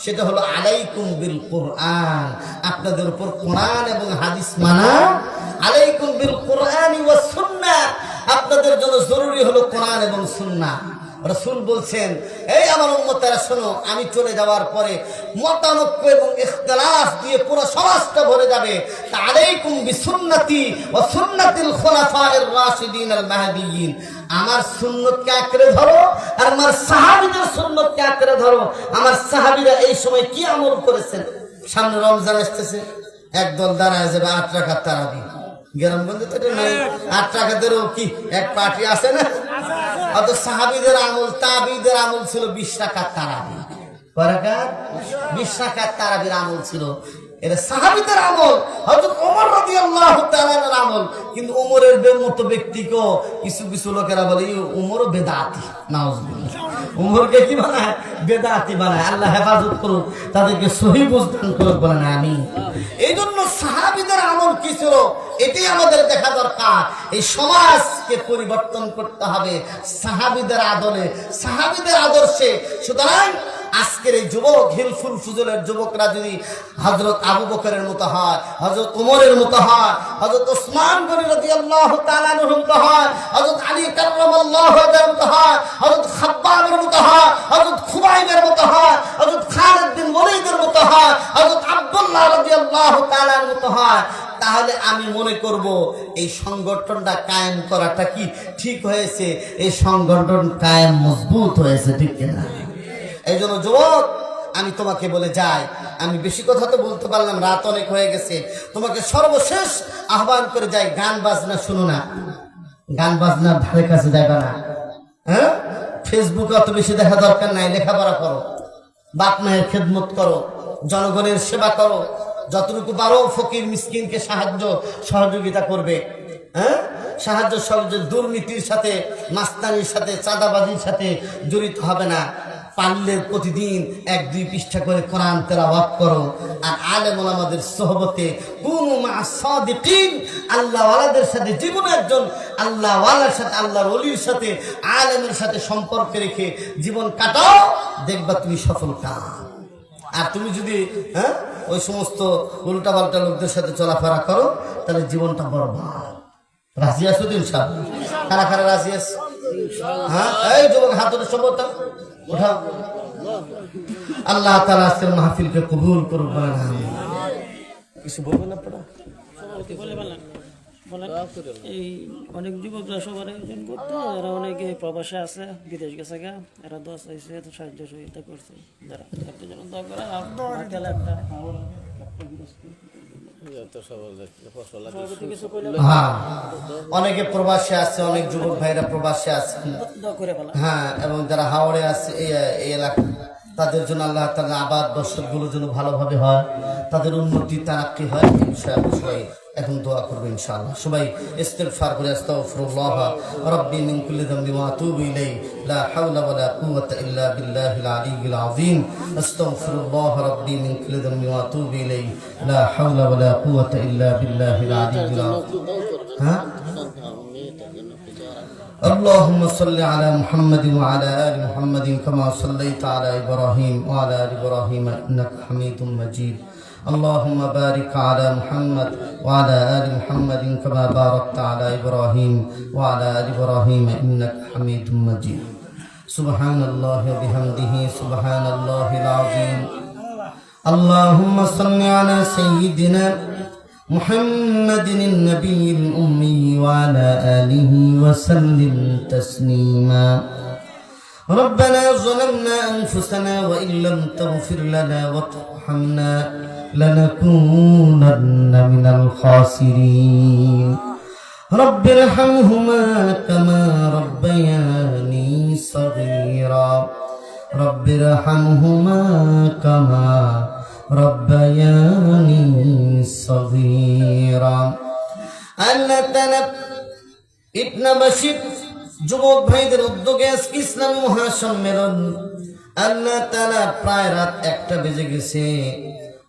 সেটা হলো আলাইকুম বিল কোরআন, আপনাদের উপর কোরআন এবং হাদিস মানা। আলাইকুম বিল কোরআন ওয়াস সুন্নাহ, আপনাদের জন্য জরুরি হলো কোরআন এবং সুন্নাহ। রাসূল বলছেন, এই আমার উম্মতেরা শোনো, আমি চলে যাওয়ার পরে মতানৈক্য এবং ইখতিলাফ দিয়ে পুরো সমাজটা ভরে যাবে। আলাইকুম বিসুন্নতি ওয়া সুন্নাতিল খুলাফায়ের রাশিদিন আল মাহদিয়িন, আমার সুন্নতকে আঁকড়ে ধরো আর আমার সাহাবীদের সুন্নতকে আঁকড়ে ধরো। আমার সাহাবীরা এই সময় কি আমল করেছেন? সামনে রমজান আসতেছে, একদল দাঁড়ায় যাবে 8 রাকাত তারাবি। গ্রামগঞ্জে তো এটা নাই, 8 রাকাতেরও কি এক পার্টি আছে না? অত সাহাবীদের আমল, তাবিদের আমল ছিল 20 রাকাত তারাবি। কয় রাকাত? 20 রাকাত তারাবির আমল ছিল। এটা সাহাবীদের আমল, হযরত ওমর রাদিয়াল্লাহু তাআলার আমল। কিন্তু ওমরের মতো ব্যক্তিকেও কিছু কিছু লোকেরা বলে ওমরও বেদাতি। নাউজুবিল্লাহ, ওমরকে কি বানায়? বেদাতি বানায়। আল্লাহ হেফাজত করুক, তাদেরকে সহি বুঝদান করুক, বলেন আমিন। এই জন্য সাহাবীদের আমল কি ছিল এটাই আমাদের দেখা দরকার। এই সমাজকে পরিবর্তন করতে হবে সাহাবীদের আদলে, সাহাবীদের আদর্শে। সুতরাং আজকের এই যুবক, হিলফুল ফুজুলের যুবকরা যদি হযরত আবু বকরের মতো হয়, হযরত ওমরের মতো হয়, হযরত ওসমান গনি রাদিয়াল্লাহু তাআলা আনহুর মতো হয়, হযরত আলী কাররামাল্লাহু ওয়াজহার মতো হয়, হযরত খাব্বাবের মতো হয়, হযরত খুবাইবের মতো হয়, হযরত খালিদ বিন ওলীদের মতো হয়, হযরত আব্দুল্লাহ রাদিয়াল্লাহু তাআলার মতো হয়, তাহলে আমি মনে করব এই সংগঠনটা কায়েম করাটা কি ঠিক হয়েছে, এই সংগঠন কায়েম মজবুত হয়েছে, ঠিক কিনা? এই জন্য যুবক, আমি তোমাকে বলে যাই, আমি বেশি কথা তো বলতে পারলাম, রাত অনেক হয়ে গেছে, তোমাকে সর্বশেষ আহ্বান করে যাই, গান বাজনা শুনো না, গান বাজনার ধারে কাছে যাবে না। হ্যাঁ, ফেসবুকে অত বেশি দেখা দরকার নাই, লেখাপড়া করো, বাপ মায়ের খেদমত করো, জনগণের সেবা করো, যতটুকু পারো ফকির মিসকিনকে সাহায্য সহযোগিতা করবে। হ্যাঁ, সাহায্য সহযোগ, দুর্নীতির সাথে, মাস্তানির সাথে, চাঁদাবাজির সাথে জড়িত হবে না। পারলে প্রতিদিন 1-2 পৃষ্ঠা করে কোরআন তেলাওয়াত করো। আর আলেম ওলামাদের সোহবতে কুনু মা'আস সাদিকিন, আল্লাহ ওয়ালাদের সাথে, জীবনে একজন আল্লাহ ওয়ালার সাথে, আল্লাহর ওলির সাথে, আলেমের সাথে সম্পর্ক রেখে জীবন কাটাও, দেখবা তুমি সফল কাম। আর তুমি যদি ওই সমস্ত উল্টাপাল্টা লোকদের সাথে চলাফেরা করো, তাহলে জীবনটা বরবাদ। রাজি আছো তো ইনশাআল্লাহ? কারা কারা রাজি আছে? হ্যাঁ, এই যুবক হাত ধরে সবত উঠাও। আল্লাহ তাআলা আজকের মাহফিলকে কবুল করুন, বলেন আমিন। কিছু বলবেন আপনারা? বলেন এই অনেক যুবকরা সবার আয়োজন করতো, এরা অনেকে প্রবাসে আছে, বিদেশ গেছে গা, এরা দোয়া চাইছে, সাহায্য সহযোগিতা করছে, যারা একটা যেন দোয়া করে আকেল একটা সভাপতি কিছু কইলে হ্যাঁ, অনেকে প্রবাসে আছে, অনেক যুবক ভাইরা প্রবাসে আছে। দোয়া করে ফেলা। হ্যাঁ, এবং যারা হাওড়ে আছে এই এলাকা, তাদের জন্য আল্লাহ তাআলা আবাদ বসতগুলো যেন ভালোভাবে হয়, তাদের উন্নতি তারাক্কি হয়, এই বিষয়ে সবাই এখন দোয়া করবে ইনশাআল্লাহ। সবাই ইস্তিগফার করে আস্তাগফিরুল্লাহ রাব্বি মিন কুল্লি যামবি ওয়া আতুবু ইলাইহি লা হাওলা ওয়া লা কুওয়াতা ইল্লা বিল্লাহিল আলিয়্যিল আযীম। আস্তাগফিরুল্লাহ রাব্বি মিন কুল্লি যামবি ওয়া আতুবু ইলাইহি লা হাওলা ওয়া লা কুওয়াতা ইল্লা বিল্লাহিল আলিয়্যিল আযীম। হ্যাঁ, اللهم صل على محمد وعلى آل محمد كما صليت على إبراهيم وعلى آل إبراهيم إنك حميد مجيد. اللهم بارك على محمد وعلى آل محمد كما باركت على إبراهيم وعلى آل إبراهيم إنك حميد مجيد. سبحان الله وبحمده سبحان الله العظيم. اللهم صل على سيدنا محمد النبي الأمي وعلى آله وسلم تسليما. ربنا ظلمنا أنفسنا وإن لم تغفر لنا وترحمنا لنكونن من الخاسرين. رب ارحمهما كما ربياني صغيرا. رب ارحمهما كما ربياني صغيرا. আল্লাহ তাআলা ইটনাবাসী যুবক ভাইদের উদ্যোগে আজকে ইসলামী মহাসম্মেলন, আল্লাহ তাআলা প্রায় রাত 1টা বেজে গেছে।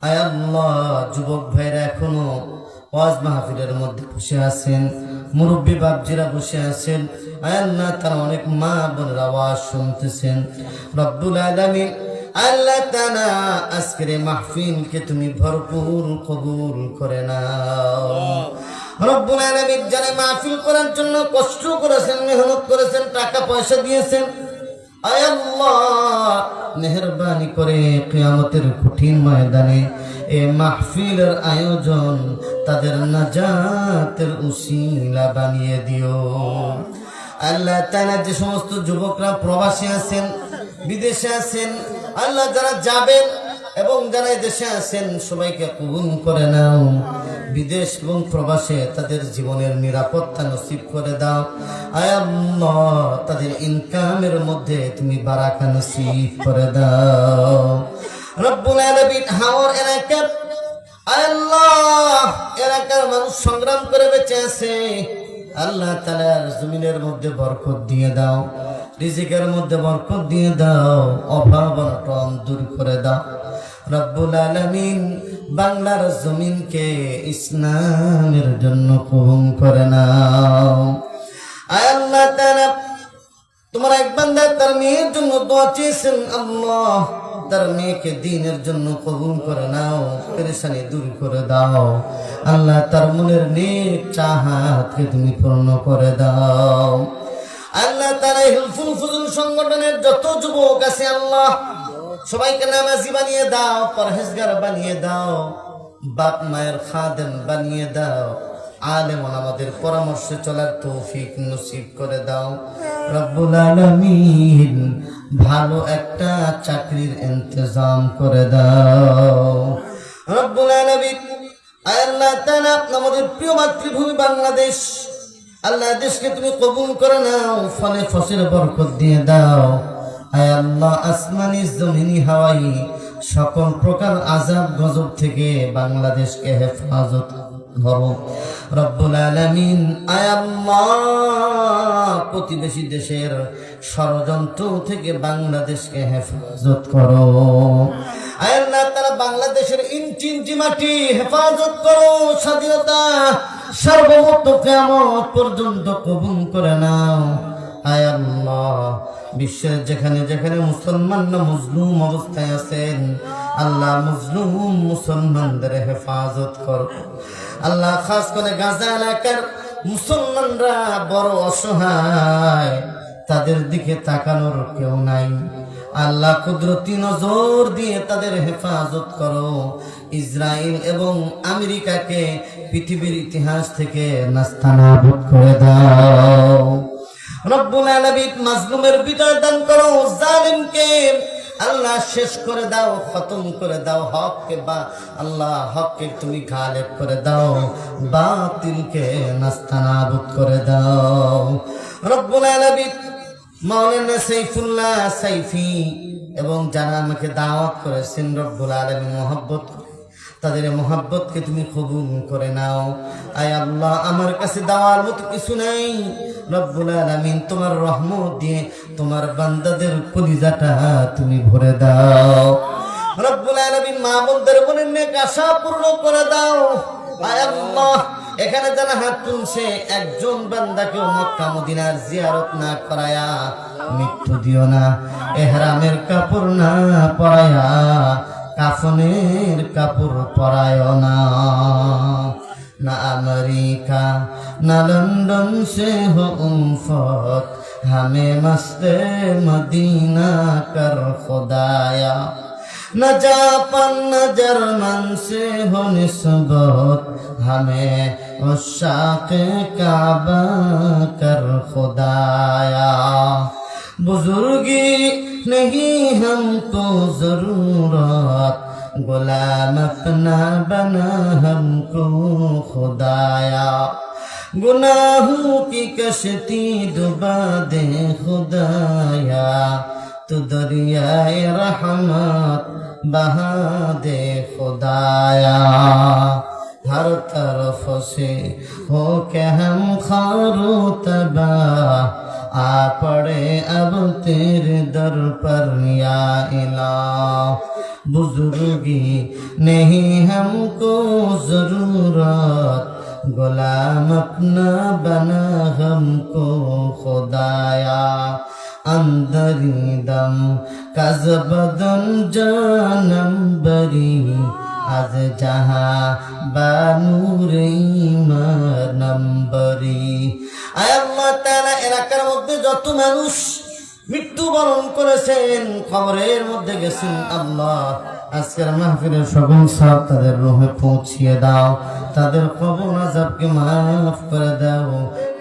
আয় আল্লাহ, যুবক ভাইরা এখনো ওয়াজ মাহফিলের মধ্যে বসে আছেন, মুরব্বী বাপজিরা বসে আছেন। আয় আল্লাহ তাআলা অনেক মা বোনের আওয়াজ শুনতেছেন। রব্বুল আলামিন আল্লাহ তাআলা আজকের এই মাহফিলকে তুমি ভরপুর কবুল করে নাও। রব্বুল আলামিন যারা মাহফিল করার জন্য কষ্ট করেছেন, মেহনত করেছেন, টাকা পয়সা দিয়েছেন, আয় আল্লাহ মেহেরবানি করে কিয়ামতের কঠিন ময়দানে এই মাহফিলের আয়োজন তাদের নাজাতের উসিলা বানিয়ে দিও। আল্লাহ তাআলা যে সমস্ত যুবকরা প্রবাসী আছেন, বিদেশে আছেন, আল্লাহ যারা যাবেন এবং যারা দেশে আছেন সবাইকে কবুল করে নাও। বিদেশ এবং প্রবাসে তাদের জীবনের নিরাপত্তা নসিব করে দাও। আয় আল্লাহ তাদের ইনকামের মধ্যে তুমি বারাকা নসিব করে দাও। রব্বুল আলামিন হাওর এলাকার আল্লাহ এলাকার মানুষ সংগ্রাম করে বেঁচে আছে, আল্লাহ তাআলার জমিনের মধ্যে বরকত দিয়ে দাও, রিজিকের মধ্যে বরকত দিয়ে দাও, অভাব অনটন দূর করে দাও। রব্বুল আলামিন বাংলার জমিনকে ইসলামের জন্য কবুল করে নাও। আয় আল্লাহ তাআলা তোমার এক বান্দা তার মেয়ের জন্য দোয়া চেয়েছেন, আল্লাহ তার মেয়েকে দ্বীনের জন্য কবুল করে নাও, পেরেশানি দূর করে দাও। আল্লাহ তার মনের নেক চাহাতকে তুমি পূর্ণ করে দাও। আল্লাহ তাআলা হিলফুল ফুজুল সংগঠনের যত যুবক আছে আল্লাহ সবাইকে নামাজি বানিয়ে দাও, পরহেজগার বানিয়ে দাও, বাপ মায়ের খাদেম বানিয়ে দাও, আলেম ওলামাদের পরামর্শে চলার তৌফিক নসিব করে দাও। রব্বুল আলামিন ভালো একটা চাকরির ইন্তজাম করে দাও। রব্বুল আলামিন আল্লাহ তাআলা আমাদের প্রিয় মাতৃভূমি বাংলাদেশ, আল্লাহ দেশকে তুমি কবুল করে নাও, ফলে ফসলের বরকত দিয়ে দাও। আয় আল্লাহ আসমানি জমিনি হাওয়াই সকল প্রকার আযাব গজব থেকে বাংলাদেশকে হেফাজত করো। রব্বুল আলামিন আয় আল্লাহ প্রতিবেশী দেশের ষড়যন্ত্র থেকে বাংলাদেশকে হেফাজত করো। আয় আল্লাহ তাআলা বাংলাদেশের ইঞ্চি ইঞ্চি মাটি হেফাজত করো, স্বাধীনতা সার্বভৌমত্ব কিয়ামত পর্যন্ত কবুল করে নাও। আয় আল্লাহ বিশ্বের যেখানে যেখানে মুসলমানরা মজলুম অবস্থায় আছেন, আল্লাহ মজলুম মুসলমানদের হেফাজত করো। আল্লাহ খাস করে গাজা এলাকার মুসলমানরা বড় অসহায়, তাদের দিকে তাকানোর কেউ নাই। আল্লাহ কুদরতি নজর দিয়ে তাদের হেফাজত করো। ইসরায়েল এবং আমেরিকাকে পৃথিবীর ইতিহাস থেকে নাস্তানাবুদ করে দাও। রব্বুল আলামিন মাজলুমের বিজয় দান করো, জালিমকে আল্লাহ শেষ করে দাও, খতম করে দাও। হককে বা আল্লাহ হককে তুমি গালেব করে দাও, বাতিলকে নাস্তানাবুদ করে দাও। রব্বুল আলামিন মাওলানা সাইফুল্লাহ সাইফি এবং যারা আমাকে দাওয়াত করেছেন রব্বুল আলামিন মহব্বত তাদের মহব্বতকে তুমি কবুল করে নাও। আয় আল্লাহ, আমার কাছে দেওয়ার মতো কিছু নাই। রব্বুল আলামিন তোমার রহমত দিয়ে তোমার বান্দাদের কলিজাটা তুমি ভরে দাও। রব্বুল আলামিন মা বোনদের মনের নেক আশা পূর্ণ করে দাও। আয় আল্লাহ, এখানে যারা হাত তুলছে একজন বান্দাকেও মক্কা মদিনার জিয়ারত না করায়া মৃত্যু দিও না। ইহরামের কাপড় না পরায়া কাফনের কাপড় পরায় না। না আমেরিকা না লন্ডন সে हो उम्फत, हमें मस्ते मदीना कर खुदाया। न जापान न जर्मन से हो निस्बत, हमें उशाक़े काबा कर खुदाया। बुजुर्गी नहीं हमको जरूरत, गुलाम अपना बना हमको खुदाया। गुनाहों की कश्ती डुबा दे खुदाया, तू दरियाए रहमत बहा दे खुदाया। हर तरफ से हो के हम खारो तबाह, आ पड़े अब तेरे दर पर या इलाह। बुजुर्गी नहीं हमको जरूरत, गुलाम अपना बना हमको खुदाया। अंदरी दम कज़बदन जानम बरी, आज जहाँ बानूर ईमानम बरी। আয় আল্লাহ তাআলা, এলাকার মধ্যে যত মানুষ মৃত্যুবরণ করেছেন, কবরের মধ্যে গেছেন, আল্লাহ আজকের মাহফিলের সকল সওয়াব তাদের রূহে পৌঁছিয়ে দাও। তাদের কবর আযাবকে মাফ করে দাও,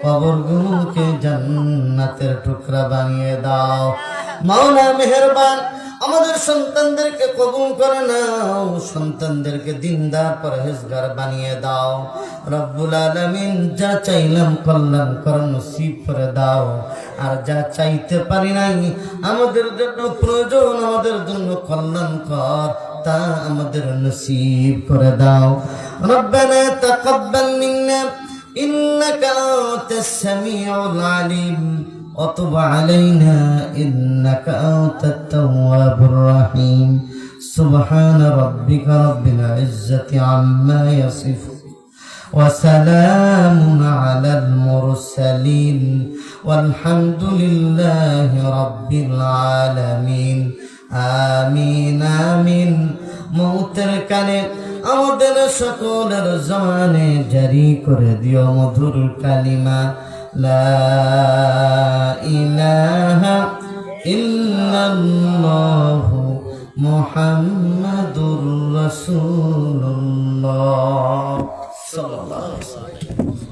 কবরগুলোকে জান্নাতের টুকরা বানিয়ে দাও। মাওলা মেহেরবান, আমাদের সন্তানদেরকে কবুল করে নাও, সন্তানদেরকে দিনদার পরহেজগার বানিয়ে দাও। রব্বুল আলামিন, যা চাইলাম কল্যাণ কর নসিব করে দাও, আর যা চাইতে পারি নাই আমাদের জন্য প্রয়োজন, আমাদের জন্য কল্যাণ কর, তা আমাদের নসিব করে দাও। রব্বানা তাকাব্বাল মিন্না ইন্নাকা আনতাস সামিউল আলিম, وتب علينا إنك أنت التواب الرحيم. سبحان ربك رب العزة عما يصفون، وسلام على المرسلين، والحمد لله رب العالمين. آمين آمين. মৌতের কানে আমাদের সকলের জমানে জারি করে দিও মধুর কালিমা লা ইলাহা ইল্লাল্লাহু মুহাম্মাদুর রাসূলুল্লাহ সাল্লাল্লাহু আলাইহি ওয়াসাল্লাম।